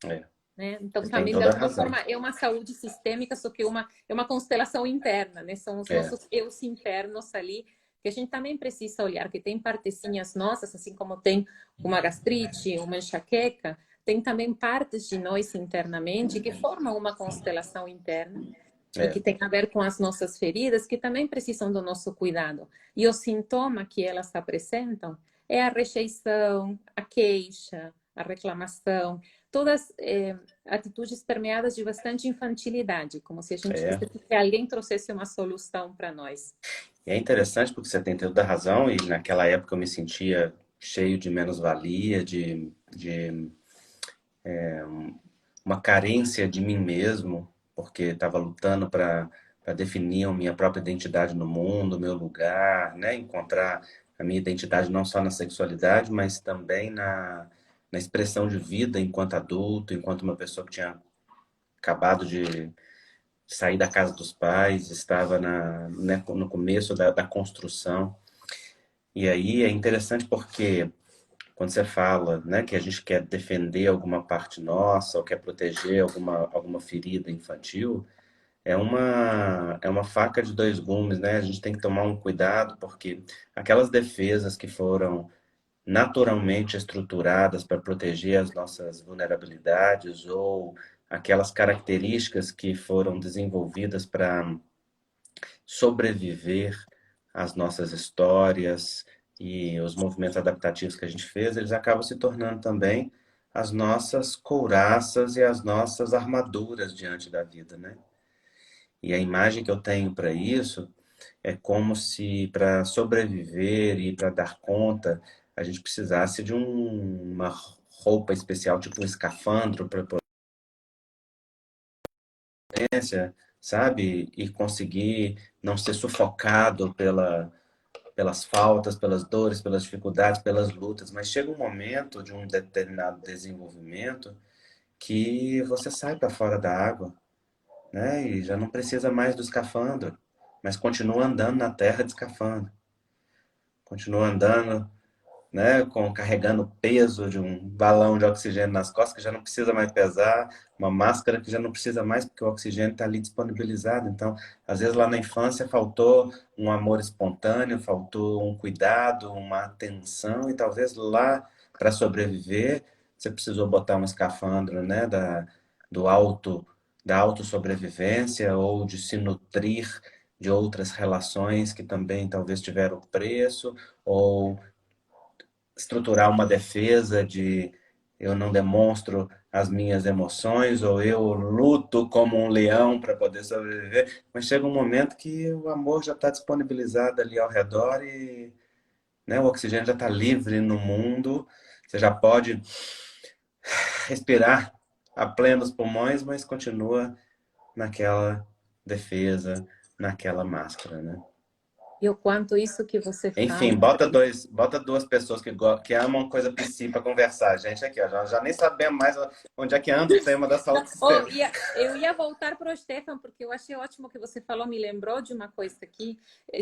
É, né? Então, você tem também, de toda a alguma razão. forma, é uma saúde sistêmica, só que é uma constelação interna, né? São os É, nossos eus internos ali, que a gente também precisa olhar, que tem partezinhas nossas, assim como tem uma gastrite, uma enxaqueca, tem também partes de nós internamente que formam uma constelação interna e é, que tem a ver com as nossas feridas, que também precisam do nosso cuidado. E o sintoma que elas apresentam é a rejeição, a queixa, a reclamação, todas atitudes permeadas de bastante infantilidade, como se a gente é. quisesse que alguém trouxesse uma solução para nós. E é interessante porque você tem toda a razão, e naquela época eu me sentia cheio de menos-valia, de uma carência de mim mesmo, porque estava lutando para definir a minha própria identidade no mundo, o meu lugar, né? Encontrar a minha identidade não só na sexualidade, mas também na expressão de vida enquanto adulto, enquanto uma pessoa que tinha acabado de sair da casa dos pais, estava né, no começo da construção. E aí é interessante porque quando você fala, né, que a gente quer defender alguma parte nossa ou quer proteger alguma ferida infantil, é uma faca de dois gumes, né? A gente tem que tomar um cuidado porque aquelas defesas que foram naturalmente estruturadas para proteger as nossas vulnerabilidades ou aquelas características que foram desenvolvidas para sobreviver às nossas histórias e os movimentos adaptativos que a gente fez, eles acabam se tornando também as nossas couraças e as nossas armaduras diante da vida, né? E a imagem que eu tenho para isso é como se para sobreviver e para dar conta a gente precisasse de uma roupa especial, tipo um escafandro para potência, sabe? E conseguir não ser sufocado pelas faltas, pelas dores, pelas dificuldades, pelas lutas, mas chega um momento de um determinado desenvolvimento que você sai para fora da água, né? E já não precisa mais do escafandro, mas continua andando na terra de escafandro, continua andando, né, carregando o peso de um balão de oxigênio nas costas que já não precisa mais pesar, uma máscara que já não precisa mais porque o oxigênio está ali disponibilizado. Então, às vezes lá na infância faltou um amor espontâneo, faltou um cuidado, uma atenção e talvez lá para sobreviver, você precisou botar um escafandro, né, do auto, da autossobrevivência ou de se nutrir de outras relações que também talvez tiveram preço, ou estruturar uma defesa de eu não demonstro as minhas emoções, ou eu luto como um leão para poder sobreviver, mas chega um momento que o amor já está disponibilizado ali ao redor e, né, o oxigênio já está livre no mundo, você já pode respirar a plenos pulmões, mas continua naquela defesa, naquela máscara, né? E o quanto isso que você Enfim, fala. bota duas pessoas que amam coisa psi para conversar. Gente, aqui, ó, já nem sabemos mais onde é que anda o tema da saúde do Oh, sistema. eu ia voltar para o Stefan, porque eu achei ótimo que você falou, me lembrou de uma coisa aqui,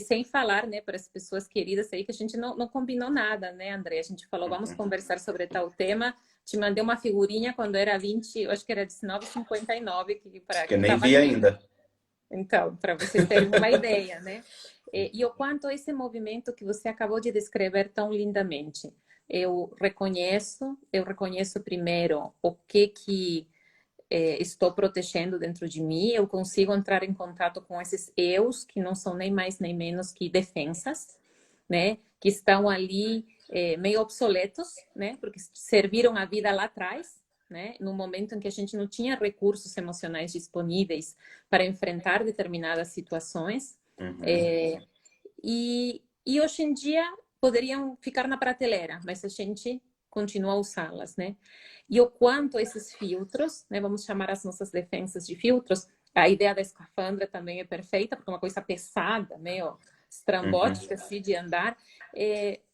sem falar, né, para as pessoas queridas aí, que a gente não combinou nada, né, André? A gente falou, vamos conversar sobre tal tema. Te mandei uma figurinha quando era 20, eu acho que era 19,59, Que que nem estava vi aqui. ainda. Então, para vocês terem uma ideia, né? E o quanto esse movimento que você acabou de descrever tão lindamente. Eu reconheço primeiro o que estou protegendo dentro de mim, eu consigo entrar em contato com esses eus que não são nem mais nem menos que defensas, né? Que estão ali meio obsoletos, né? Porque serviram a vida lá atrás, né? No momento em que a gente não tinha recursos emocionais disponíveis para enfrentar determinadas situações. Uhum. É, e hoje em dia poderiam ficar na prateleira, mas a gente continua a usá-las, né? E o quanto esses filtros, né, vamos chamar as nossas defensas de filtros, a ideia da escafandra também é perfeita, porque é uma coisa pesada, meio Uhum. estrambótica assim, de andar,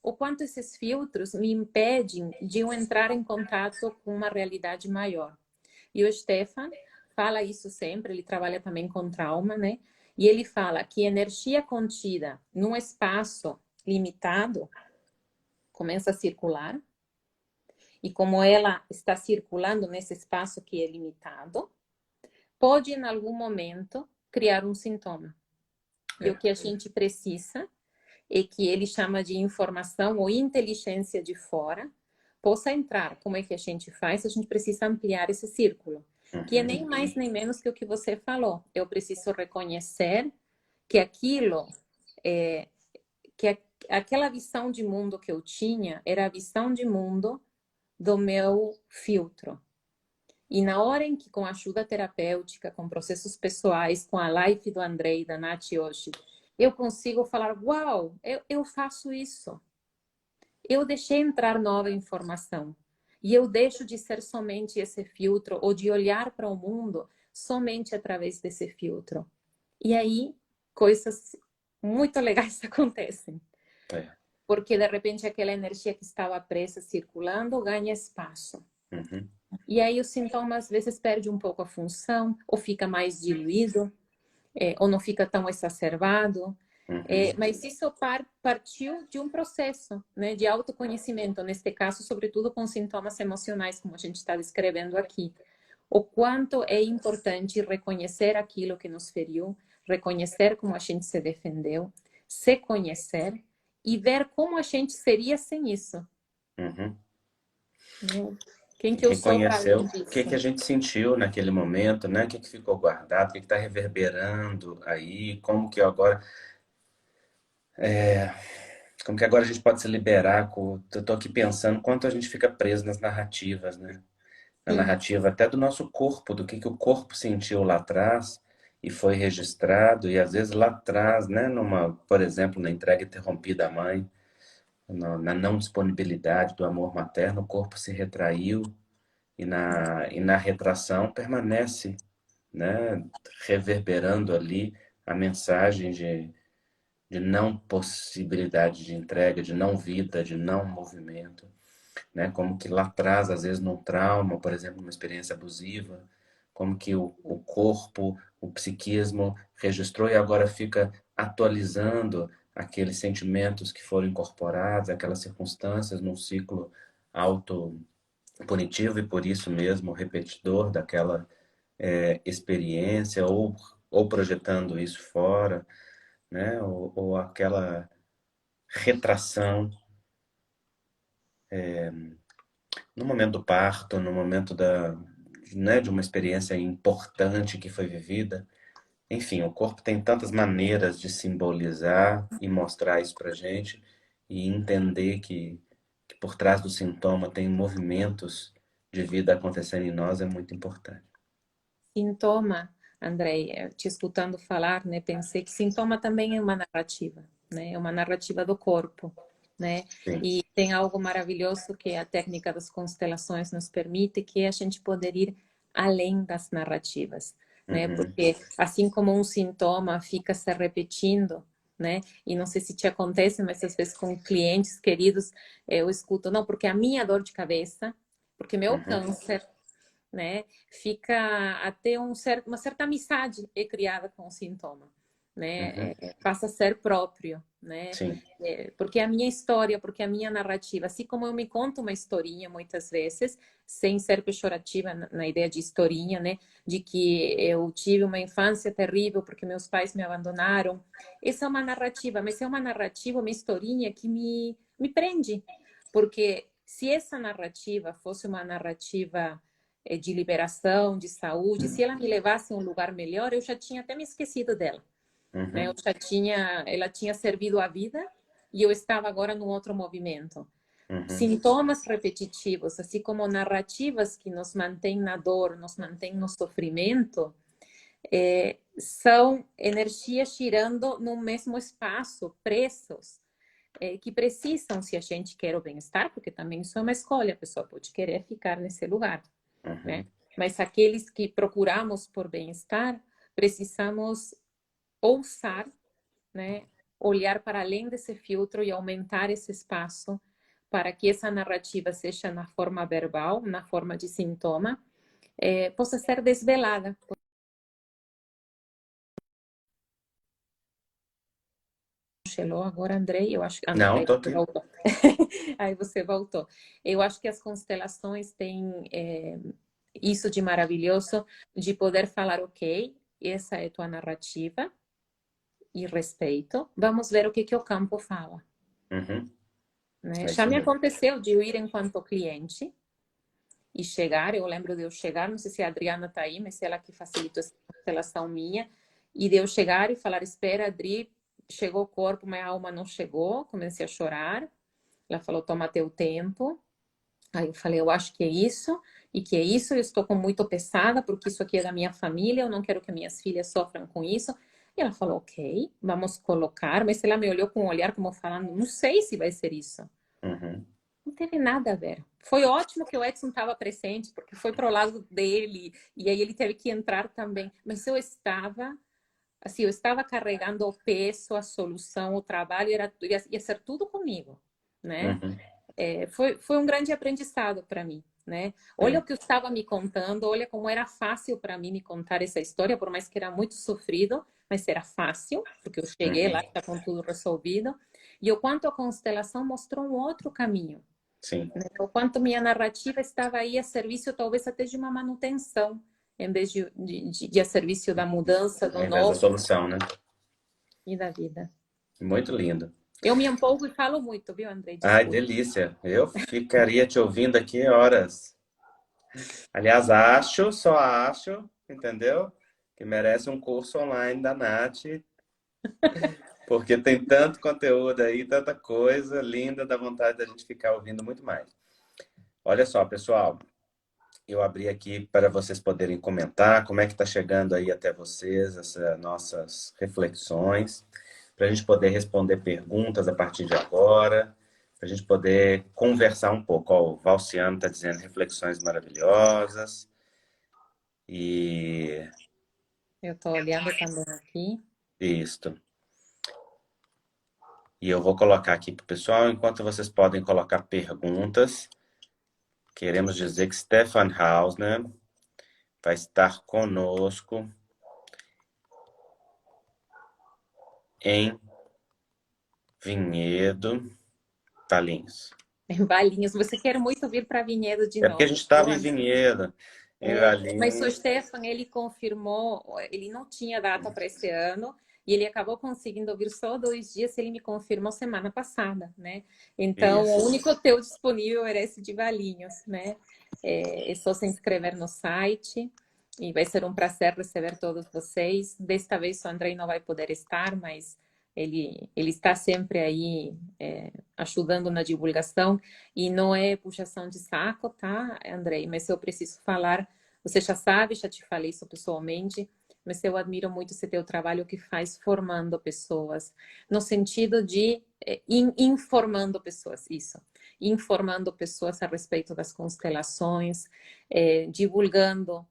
o quanto esses filtros me impedem de eu entrar em contato com uma realidade maior. E o Stefan fala isso sempre, ele trabalha também com trauma, né? E ele fala que energia contida num espaço limitado começa a circular, e como ela está circulando nesse espaço que é limitado, pode em algum momento criar um sintoma. E o É. que a gente precisa é que ele chama de informação ou inteligência de fora possa entrar. Como é que a gente faz? A gente precisa ampliar esse círculo, que é Uhum. nem mais nem menos que o que você falou. Eu preciso reconhecer que aquilo é, aquela visão de mundo que eu tinha era a visão de mundo do meu filtro. E na hora em que, com a ajuda terapêutica, com processos pessoais, com a live do Andrei e da Nath hoje, eu consigo falar: uau, eu faço isso. Eu deixei entrar nova informação. E eu deixo de ser somente esse filtro ou de olhar para o mundo somente através desse filtro. E aí, coisas muito legais acontecem. É. Porque de repente aquela energia que estava presa circulando ganha espaço. Uhum. E aí o sintoma às vezes perde um pouco a função, ou fica mais diluído, ou não fica tão exacerbado. Uhum. Mas isso partiu de um processo, né, de autoconhecimento, neste caso, sobretudo com sintomas emocionais, como a gente está descrevendo aqui. O quanto é importante reconhecer aquilo que nos feriu, reconhecer como a gente se defendeu, se conhecer e ver como a gente seria sem isso. Uhum. Quem E que eu sou para reconhecer além o que disso? a gente sentiu naquele momento, né? O que ficou guardado, o que está reverberando aí, como que agora a gente pode se liberar. Eu tô aqui pensando quanto a gente fica preso nas narrativas, né? Na Sim, narrativa até do nosso corpo, do que o corpo sentiu lá atrás e foi registrado, e às vezes lá atrás, né, por exemplo, na entrega interrompida à mãe, na não disponibilidade do amor materno, o corpo se retraiu e na retração permanece, né, reverberando ali a mensagem de não possibilidade de entrega, de não vida, de não movimento, né? Como que lá atrás, às vezes num trauma, por exemplo, uma experiência abusiva, como que o corpo, o psiquismo registrou e agora fica atualizando aqueles sentimentos que foram incorporados, aquelas circunstâncias num ciclo auto punitivo e por isso mesmo repetidor daquela experiência ou projetando isso fora, né? Ou aquela retração No momento do parto, no momento né, de uma experiência importante que foi vivida. Enfim, o corpo tem tantas maneiras de simbolizar e mostrar isso pra gente e entender que por trás do sintoma tem movimentos de vida acontecendo em nós é muito importante. Sintoma, Andrei, te escutando falar, né, pensei que sintoma também é uma narrativa, né, é uma narrativa do corpo, né, Sim. e tem algo maravilhoso que a técnica das constelações nos permite, que é a gente poder ir além das narrativas, né, Uhum, porque assim como um sintoma fica se repetindo, né, e não sei se te acontece, mas às vezes com clientes queridos eu escuto, não, porque a minha dor de cabeça, porque meu uhum, câncer, né? Fica até uma certa amizade é criada com o sintoma, né? uhum. Passa a ser próprio, né? Sim. Porque a minha história, porque a minha narrativa, assim como eu me conto uma historinha muitas vezes, sem ser pejorativa na ideia de historinha, né? De que eu tive uma infância terrível porque meus pais me abandonaram. Essa é uma narrativa, mas é uma narrativa, uma historinha que me prende, porque se essa narrativa fosse uma narrativa de liberação, de saúde, se ela me levasse a um lugar melhor, eu já tinha até me esquecido dela, né? Eu Uhum, já tinha, ela tinha servido a vida e eu estava agora num outro movimento. uhum. Sintomas repetitivos, assim como narrativas que nos mantêm na dor, nos mantêm no sofrimento, são energias girando no mesmo espaço, preços, que precisam, se a gente quer o bem-estar, porque também isso é uma escolha, a pessoa pode querer ficar nesse lugar, né? Uhum. Mas aqueles que procuramos por bem-estar, precisamos ousar, né? Olhar para além desse filtro e aumentar esse espaço para que essa narrativa, seja na forma verbal, na forma de sintoma, possa ser desvelada. Chegou agora, Andrei, eu acho que... Ah, não, Não, aí tô você aqui. voltou. Aí você voltou. Eu acho que as constelações têm isso de maravilhoso, de poder falar, ok, essa é tua narrativa, e respeito. Vamos ver o que o campo fala. Uhum. Né? É Já isso me mesmo. aconteceu de eu ir enquanto cliente e chegar, eu lembro de eu chegar, não sei se a Adriana está aí, mas ela que facilitou essa constelação minha, e de eu chegar e falar, espera, Adri, chegou o corpo, mas a alma não chegou, comecei a chorar. Ela falou, toma teu tempo. Aí eu falei, eu acho que é isso, e que é isso, eu estou com muito pesada, porque isso aqui é da minha família, eu não quero que minhas filhas sofram com isso. E ela falou, ok, vamos colocar, mas ela me olhou com um olhar como falando, não sei se vai ser isso. Uhum. Não teve nada a ver. Foi ótimo que o Edson estava presente, porque foi para o lado dele, e aí ele teve que entrar também. Mas eu estava, assim, eu estava carregando o peso, a solução, o trabalho, ia ser tudo comigo, né? Uhum. Foi um grande aprendizado para mim, né? Olha o Sim. que eu estava me contando, olha como era fácil para mim me contar essa história, por mais que era muito sofrido, mas era fácil, porque eu cheguei lá, Uhum. está com tudo resolvido. E o quanto a constelação mostrou um outro caminho, Sim. né? O quanto minha narrativa estava aí a serviço, talvez até de uma manutenção, em vez de a serviço da mudança, Ao do invés da novo solução, né? e da vida. Muito lindo. Eu me empolgo e falo muito, viu, Andrei? Ai, Desculpe. delícia. Eu ficaria te ouvindo aqui horas. Aliás, acho, só acho, entendeu? Que merece um curso online da Nath, porque tem tanto conteúdo aí, tanta coisa linda, dá vontade da gente ficar ouvindo muito mais. Olha só, pessoal, eu abri aqui para vocês poderem comentar como é que está chegando aí até vocês essas nossas reflexões, para a gente poder responder perguntas a partir de agora, para a gente poder conversar um pouco. Ó, o Valciano está dizendo reflexões maravilhosas e Eu estou olhando também aqui. isto. E eu vou colocar aqui para o pessoal, enquanto vocês podem colocar perguntas. Queremos dizer que Stefan Hausner vai estar conosco em Vinhedo, Valinhos. Em Valinhos. Você quer muito vir para Vinhedo de É porque a novo, gente viu, estava em André? Vinhedo, em Mas o Valinhos. Stefan, ele confirmou, ele não tinha data para esse ano, e ele acabou conseguindo vir só 2 dias, ele me confirmou semana passada, né? Então, Isso. o único hotel disponível era esse de Valinhos, né? É só se inscrever no site e vai ser um prazer receber todos vocês. Desta vez o Andrei não vai poder estar, mas ele está sempre aí ajudando na divulgação e não é puxação de saco, tá, Andrei? Mas eu preciso falar, você já sabe, já te falei isso pessoalmente, mas eu admiro muito esse teu trabalho que faz formando pessoas, no sentido de informando pessoas, isso. Informando pessoas a respeito das constelações, divulgando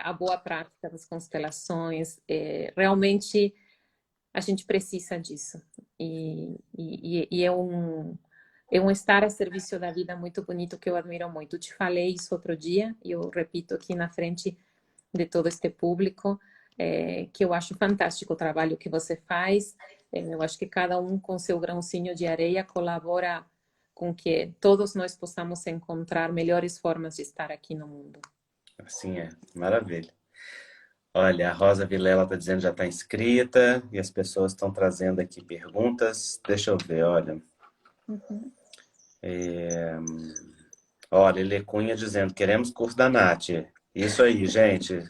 a boa prática das constelações. Realmente a gente precisa disso. E é um estar a serviço da vida muito bonito que eu admiro muito. Eu te falei isso outro dia e eu repito aqui na frente de todo este público, que eu acho fantástico o trabalho que você faz. Eu acho que cada um com seu grãozinho de areia colabora com que todos nós possamos encontrar melhores formas de estar aqui no mundo. Assim é. Maravilha. Olha, a Rosa Vilela está dizendo que já está inscrita e as pessoas estão trazendo aqui perguntas. Deixa eu ver, olha. Uhum. Olha, Ele Cunha dizendo, queremos curso da Nath. Isso aí, gente.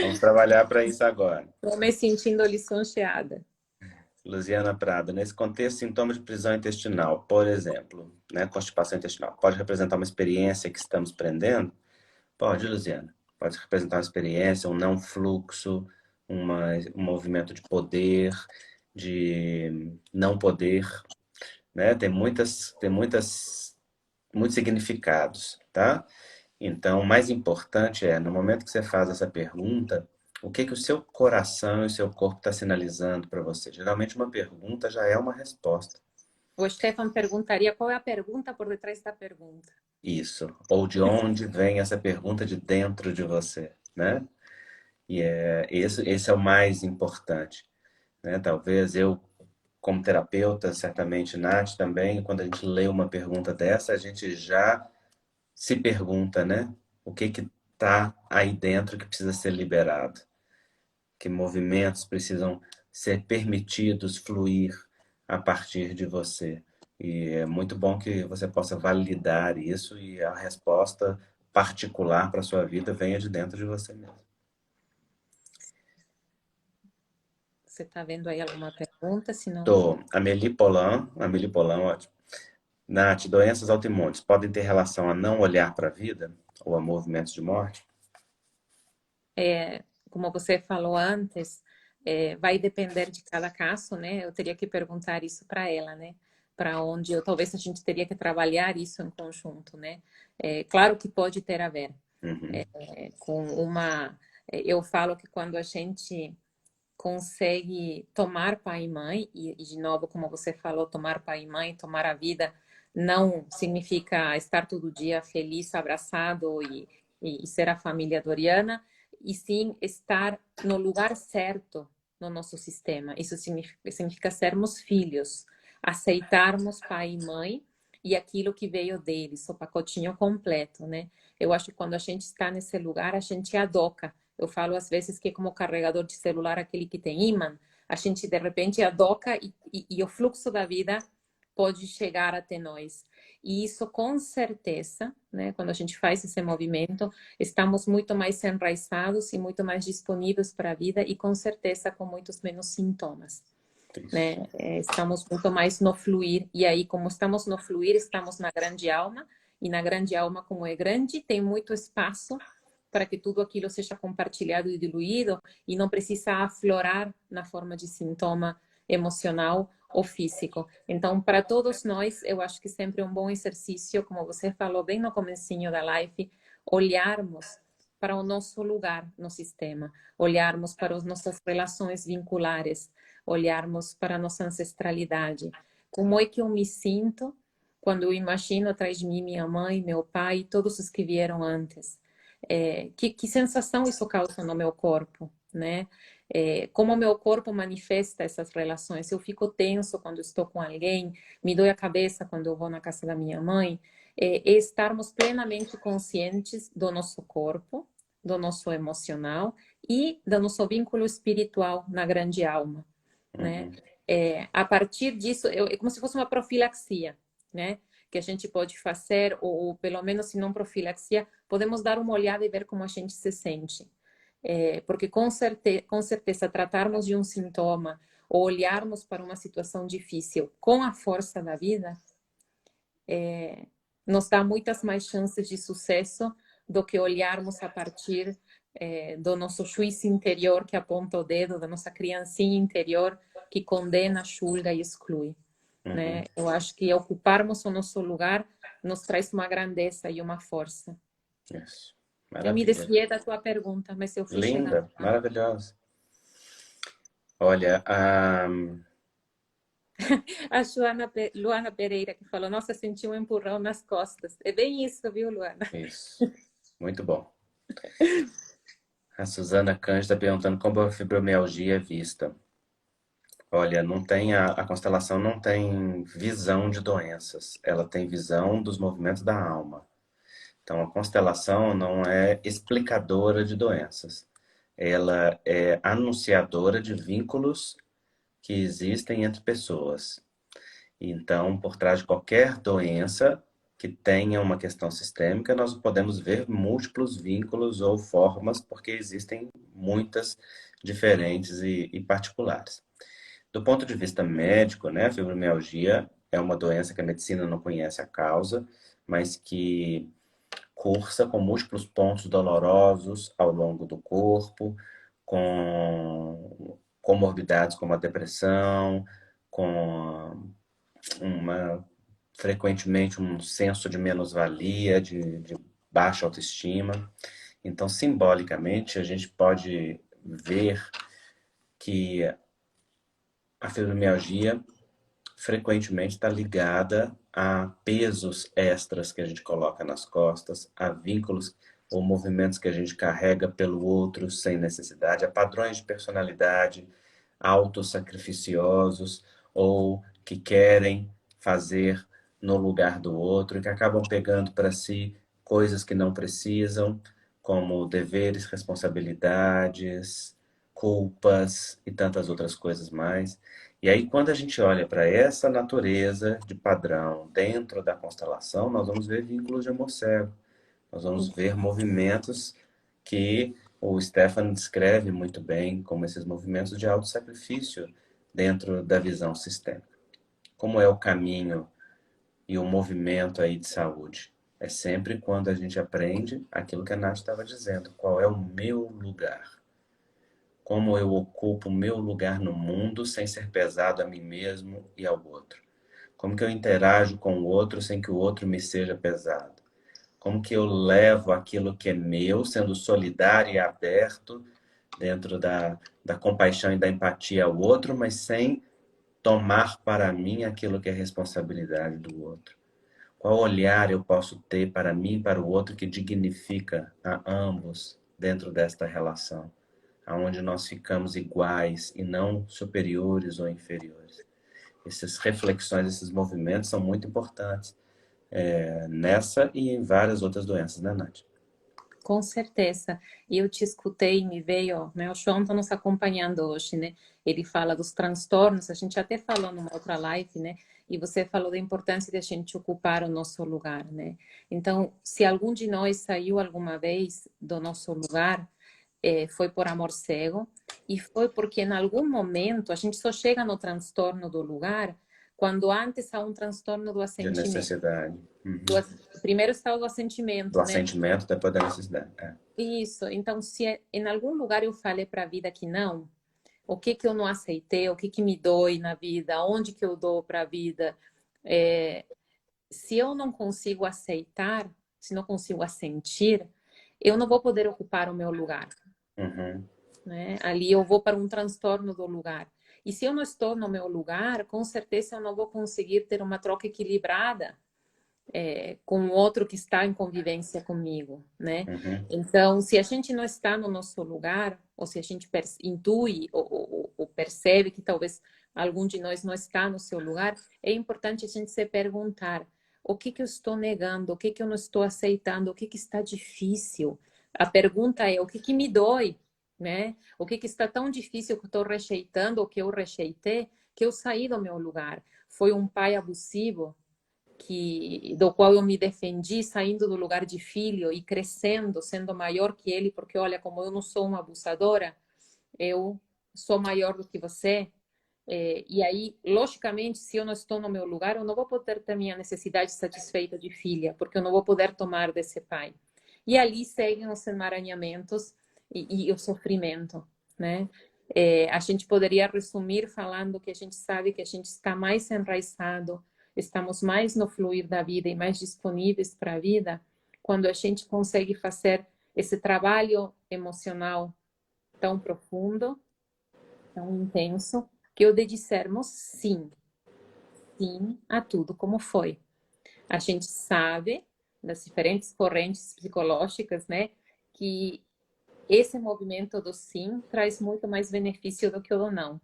Vamos trabalhar para isso agora. Estou me sentindo lisonjeada. Luziana Prado, nesse contexto, sintomas de prisão intestinal, por exemplo, né, constipação intestinal, pode representar uma experiência que estamos prendendo? Pode, Luziana. Pode representar uma experiência, um não fluxo, um movimento de poder, de não poder, né? Muitos significados, tá? Então, o mais importante é, no momento que você faz essa pergunta, o que que o seu coração e o seu corpo está sinalizando para você? Geralmente uma pergunta já é uma resposta. O Stefan perguntaria qual é a pergunta por detrás da pergunta. Isso. Ou de onde vem essa pergunta de dentro de você, né? E esse é o mais importante, né? Talvez eu, como terapeuta, certamente Nath também, quando a gente lê uma pergunta dessa, a gente já se pergunta, né? O que que tá aí dentro que precisa ser liberado? Que movimentos precisam ser permitidos fluir a partir de você? E é muito bom que você possa validar isso e a resposta particular para a sua vida venha de dentro de você mesmo. Você está vendo aí alguma pergunta? Se não, Tô. Amélie Polan, ótimo. Nath, doenças autoimunes podem ter relação a não olhar para a vida ou a movimentos de morte? como você falou antes, vai depender de cada caso, né? Eu teria que perguntar isso para ela, né? Para onde eu talvez a gente teria que trabalhar isso em conjunto, né? Claro que pode ter a ver Uhum. com uma. Eu falo que quando a gente consegue tomar pai e mãe, e de novo, como você falou, tomar pai e mãe, tomar a vida, não significa estar todo dia feliz, abraçado e ser a família Doriana, e sim estar no lugar certo no nosso sistema. Isso significa sermos filhos, aceitarmos pai e mãe e aquilo que veio deles, o pacotinho completo, né? Eu acho que quando a gente está nesse lugar, a gente adoca. Eu falo às vezes que é como carregador de celular, aquele que tem ímã, a gente de repente adoca e o fluxo da vida pode chegar até nós. E isso com certeza, né, quando a gente faz esse movimento, estamos muito mais enraizados e muito mais disponíveis para a vida e com certeza com muitos menos sintomas. Né? Estamos muito mais no fluir, e aí, como estamos no fluir, estamos na grande alma, e na grande alma, como é grande, tem muito espaço para que tudo aquilo seja compartilhado e diluído, e não precisa aflorar na forma de sintoma emocional ou físico. Então, para todos nós, eu acho que sempre é um bom exercício, como você falou bem no comecinho da live, olharmos para o nosso lugar no sistema, olharmos para as nossas relações vinculares, olharmos para a nossa ancestralidade. Como é que eu me sinto quando eu imagino atrás de mim minha mãe, meu pai, todos os que vieram antes? Que sensação isso causa no meu corpo, né? Como o meu corpo manifesta essas relações? Eu fico tenso quando estou com alguém, me dói a cabeça quando eu vou na casa da minha mãe. Estarmos plenamente conscientes do nosso corpo, do nosso emocional e do nosso vínculo espiritual na grande alma, né? A partir disso, é como se fosse uma profilaxia, né? Que a gente pode fazer, ou pelo menos se não profilaxia, podemos dar uma olhada e ver como a gente se sente. Porque com certeza tratarmos de um sintoma ou olharmos para uma situação difícil com a força da vida nos dá muitas mais chances de sucesso do que olharmos a partir do nosso juízo interior que aponta o dedo, da nossa criancinha interior que condena, julga e exclui. Né? Eu acho que ocuparmos o nosso lugar nos traz uma grandeza e uma força. Isso. Eu me Maravilha. desviei da tua pergunta, mas eu fui chegando. Linda, maravilhosa. Olha, A Luana Pereira que falou, nossa, senti um empurrão nas costas. É bem isso, viu, Luana? isso. Muito bom. A Suzana Cândida perguntando como a fibromialgia é vista. Olha, não tem a constelação não tem visão de doenças, ela tem visão dos movimentos da alma. Então, a constelação não é explicadora de doenças, ela é anunciadora de vínculos que existem entre pessoas. Então, por trás de qualquer doença que tenha uma questão sistêmica, nós podemos ver múltiplos vínculos ou formas, porque existem muitas diferentes e particulares. Do ponto de vista médico, né, a fibromialgia é uma doença que a medicina não conhece a causa, mas que cursa com múltiplos pontos dolorosos ao longo do corpo, com comorbidades como a depressão, com frequentemente um senso de menos-valia, de baixa autoestima. Então, simbolicamente, a gente pode ver que a fibromialgia frequentemente está ligada a pesos extras que a gente coloca nas costas, a vínculos ou movimentos que a gente carrega pelo outro sem necessidade, a padrões de personalidade autossacrificiosos ou que querem fazer no lugar do outro, que acabam pegando para si coisas que não precisam, como deveres, responsabilidades, culpas e tantas outras coisas mais. E aí, quando a gente olha para essa natureza de padrão dentro da constelação, nós vamos ver vínculos de amor cego. Nós vamos ver movimentos que o Stefan descreve muito bem como esses movimentos de autossacrifício dentro da visão sistêmica. Como é o caminho e o movimento aí de saúde? É sempre quando a gente aprende aquilo que a Nath estava dizendo, qual é o meu lugar. Como eu ocupo o meu lugar no mundo sem ser pesado a mim mesmo e ao outro. Como que eu interajo com o outro sem que o outro me seja pesado. Como que eu levo aquilo que é meu, sendo solidário e aberto dentro da compaixão e da empatia ao outro, mas sem tomar para mim aquilo que é responsabilidade do outro. Qual olhar eu posso ter para mim e para o outro que dignifica a ambos dentro desta relação? Onde nós ficamos iguais e não superiores ou inferiores. Essas reflexões, esses movimentos são muito importantes nessa e em várias outras doenças, né, Nath? Com certeza. E eu te escutei e me veio, né? O João está nos acompanhando hoje, né? Ele fala dos transtornos, a gente até falou numa outra live, né? E você falou da importância de a gente ocupar o nosso lugar, né? Então, se algum de nós saiu alguma vez do nosso lugar, foi por amor cego e foi porque em algum momento a gente só chega no transtorno do lugar quando antes há um transtorno do De assentimento. necessidade. Primeiro está o assentimento, Do né? assentimento, depois da necessidade. Isso. Então, se em algum lugar eu falei para a vida que não, o que que eu não aceitei, o que que me dói na vida, onde que eu dou para a vida, se eu não consigo aceitar, se não consigo assentir, eu não vou poder ocupar o meu lugar. Né? Ali eu vou para um transtorno do lugar. E se eu não estou no meu lugar, com certeza eu não vou conseguir ter uma troca equilibrada com o outro que está em convivência comigo, né? Então, se a gente não está no nosso lugar, ou se a gente intui ou percebe que talvez algum de nós não está no seu lugar, é importante a gente se perguntar o que que eu estou negando, o que que eu não estou aceitando, o que que está difícil. A pergunta é o que me dói, né? O que está tão difícil que eu estou rejeitando ou que eu rejeitei, que eu saí do meu lugar. Foi um pai abusivo do qual eu me defendi saindo do lugar de filho e crescendo, sendo maior que ele, porque olha, como eu não sou uma abusadora, eu sou maior do que você. E aí, logicamente, se eu não estou no meu lugar, eu não vou poder ter minha necessidade satisfeita de filha, porque eu não vou poder tomar desse pai. E ali seguem os emaranhamentos e o sofrimento, né? A gente poderia resumir falando que a gente sabe que a gente está mais enraizado, estamos mais no fluir da vida e mais disponíveis para a vida quando a gente consegue fazer esse trabalho emocional tão profundo, tão intenso, que o de dissermos sim, sim a tudo como foi. A gente sabe, das diferentes correntes psicológicas, né, que esse movimento do sim traz muito mais benefício do que o do não,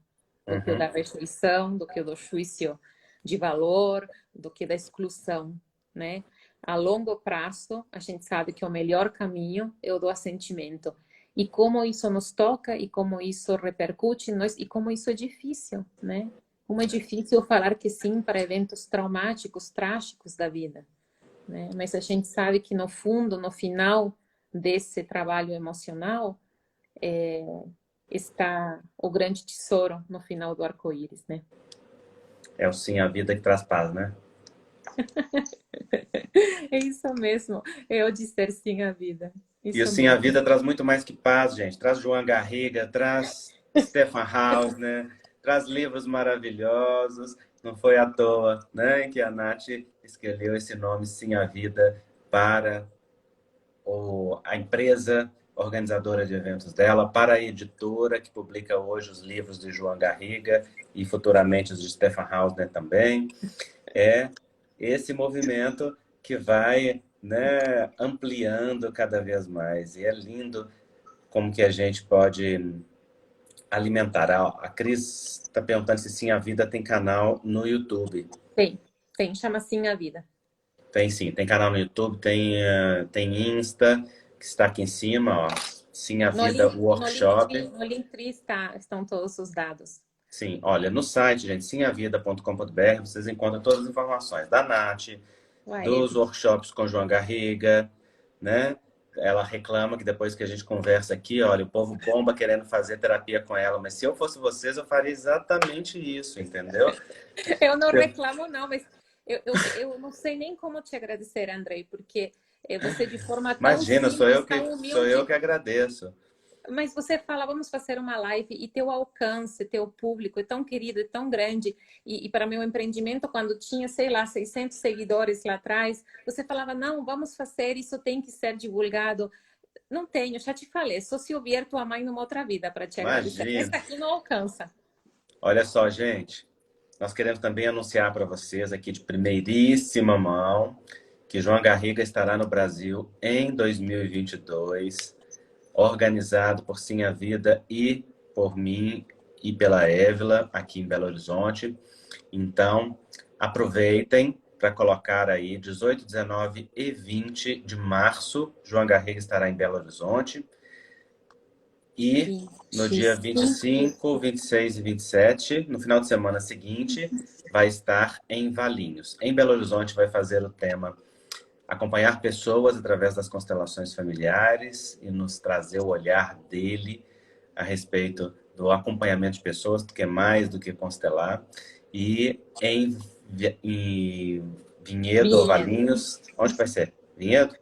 do que o da rejeição, do que o do juízo de valor, do que da exclusão, né? A longo prazo, a gente sabe que o melhor caminho é o do assentimento. E como isso nos toca e como isso repercute em nós e como isso é difícil, né? Como é difícil falar que sim para eventos traumáticos, trágicos da vida, né? Mas a gente sabe que no fundo, no final desse trabalho emocional, está o grande tesouro no final do arco-íris, né? É o sim à vida que traz paz, né? É isso mesmo, é o dizer sim à vida. E o Isso sim à mesmo. vida traz muito mais que paz, gente. Traz João Garriga, traz Stefan Hausner, traz livros maravilhosos. Não foi à toa, né, que a Nath escolheu esse nome, Sim à Vida, para a empresa organizadora de eventos dela, para a editora que publica hoje os livros de João Garriga e futuramente os de Stefan Hausner também. É esse movimento que vai, né, ampliando cada vez mais. E é lindo como que a gente pode alimentar. A Cris está perguntando se Sim a Vida tem canal no YouTube. Tem, chama Sim a Vida. Tem sim, tem canal no YouTube, tem Insta, que está aqui em cima, ó. Sim a Vida Workshop. No Linktree estão todos os dados. Sim, olha, no site, gente, simavida.com.br, vocês encontram todas as informações da Nath, Ué, dos workshops com João Garriga, né? Ela reclama que depois que a gente conversa aqui, olha, o povo bomba querendo fazer terapia com ela, mas se eu fosse vocês, eu faria exatamente isso, entendeu? eu não reclamo, não, mas eu não sei nem como te agradecer, Andrei, porque você de forma tão Imagina, simples, tão sou eu humilde. que agradeço. Mas você fala, vamos fazer uma live e teu alcance, teu público é tão querido, é tão grande. E para meu empreendimento, quando tinha, sei lá, 600 seguidores lá atrás, você falava, não, vamos fazer, isso tem que ser divulgado. Não tenho, já te falei, só se eu vier tua mãe numa outra vida para te agradecer. Mas Imagina. aqui não alcança. Olha só, gente, nós queremos também anunciar para vocês aqui de primeiríssima mão que João Garriga estará no Brasil em 2022, organizado por Sim a Vida e por mim e pela Évila, aqui em Belo Horizonte. Então, aproveitem para colocar aí 18, 19 e 20 de março. João Garriga estará em Belo Horizonte. E no dia 25, 26 e 27, no final de semana seguinte, vai estar em Valinhos. Em Belo Horizonte vai fazer o tema acompanhar pessoas através das constelações familiares e nos trazer o olhar dele a respeito do acompanhamento de pessoas, que é mais do que constelar. E em Vinhedo ou Vinhedo. Valinhos, onde vai ser? Vinhedo?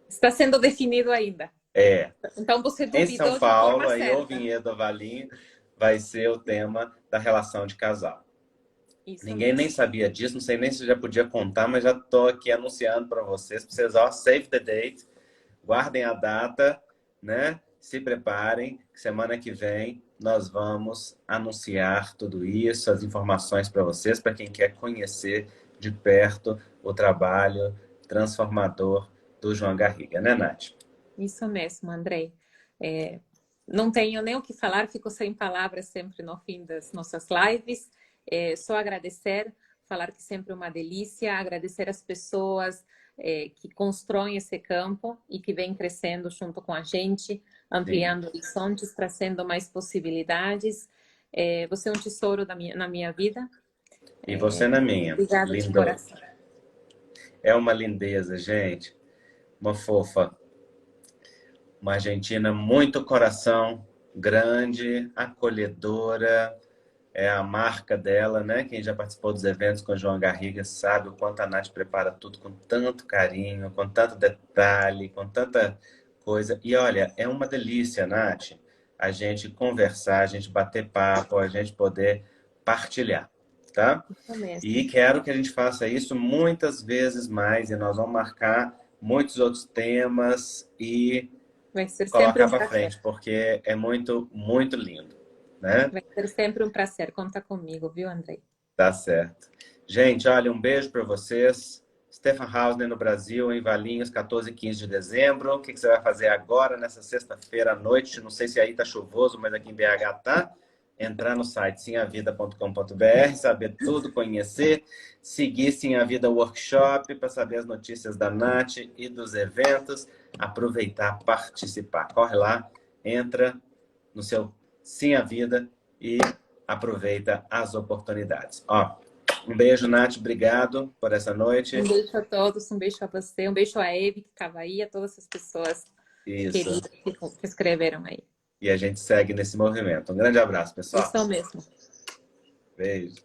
Está sendo definido ainda. É. Então você Em São duvidou de forma Paulo, aí ou certa. Vinhedo ou Valinhos, vai ser o tema da relação de casal. Isso Ninguém nem mesmo. sabia disso, não sei nem se já podia contar, mas já estou aqui anunciando para vocês, ó, save the date, guardem a data, né? Se preparem, que semana que vem nós vamos anunciar tudo isso, as informações para vocês, para quem quer conhecer de perto o trabalho transformador do João Garriga, né, Nath? Isso mesmo, Andrei. Não tenho nem o que falar, fico sem palavras sempre no fim das nossas lives. Só agradecer, falar que sempre é uma delícia, agradecer as pessoas que constroem esse campo e que vem crescendo junto com a gente, ampliando Sim. horizontes, trazendo mais possibilidades. Você é um tesouro na minha vida. E você na minha. Obrigada de Lindo. coração. É uma lindeza, gente. Uma fofa. Uma argentina muito coração, grande, acolhedora. É a marca dela, né? Quem já participou dos eventos com o João Garriga sabe o quanto a Nath prepara tudo com tanto carinho, com tanto detalhe, com tanta coisa. E olha, é uma delícia, Nath, a gente conversar, a gente bater papo, a gente poder partilhar, tá? Isso mesmo. E quero que a gente faça isso muitas vezes mais, e nós vamos marcar muitos outros temas e Vai ser sempre colocar um para prazer. frente, porque é muito, muito lindo, né? Vai ser sempre um prazer. Conta comigo, viu, Andrei? Tá certo. Gente, olha, um beijo para vocês. Stefan Hausner no Brasil, em Valinhos, 14 e 15 de dezembro. O que você vai fazer agora, nessa sexta-feira à noite? Não sei se aí tá chuvoso, mas aqui em BH tá. Entrar no site simavida.com.br, saber tudo, conhecer, seguir Sim a Vida Workshop para saber as notícias da Nath e dos eventos, aproveitar, participar. Corre lá, entra no seu Sim a Vida e aproveita as oportunidades. Ó, um beijo, Nath, obrigado por essa noite. Um beijo a todos, um beijo a você, um beijo a Eve, que estava aí, a todas as pessoas Isso. queridas que escreveram aí. E a gente segue nesse movimento. Um grande abraço, pessoal. Isso mesmo. Beijo.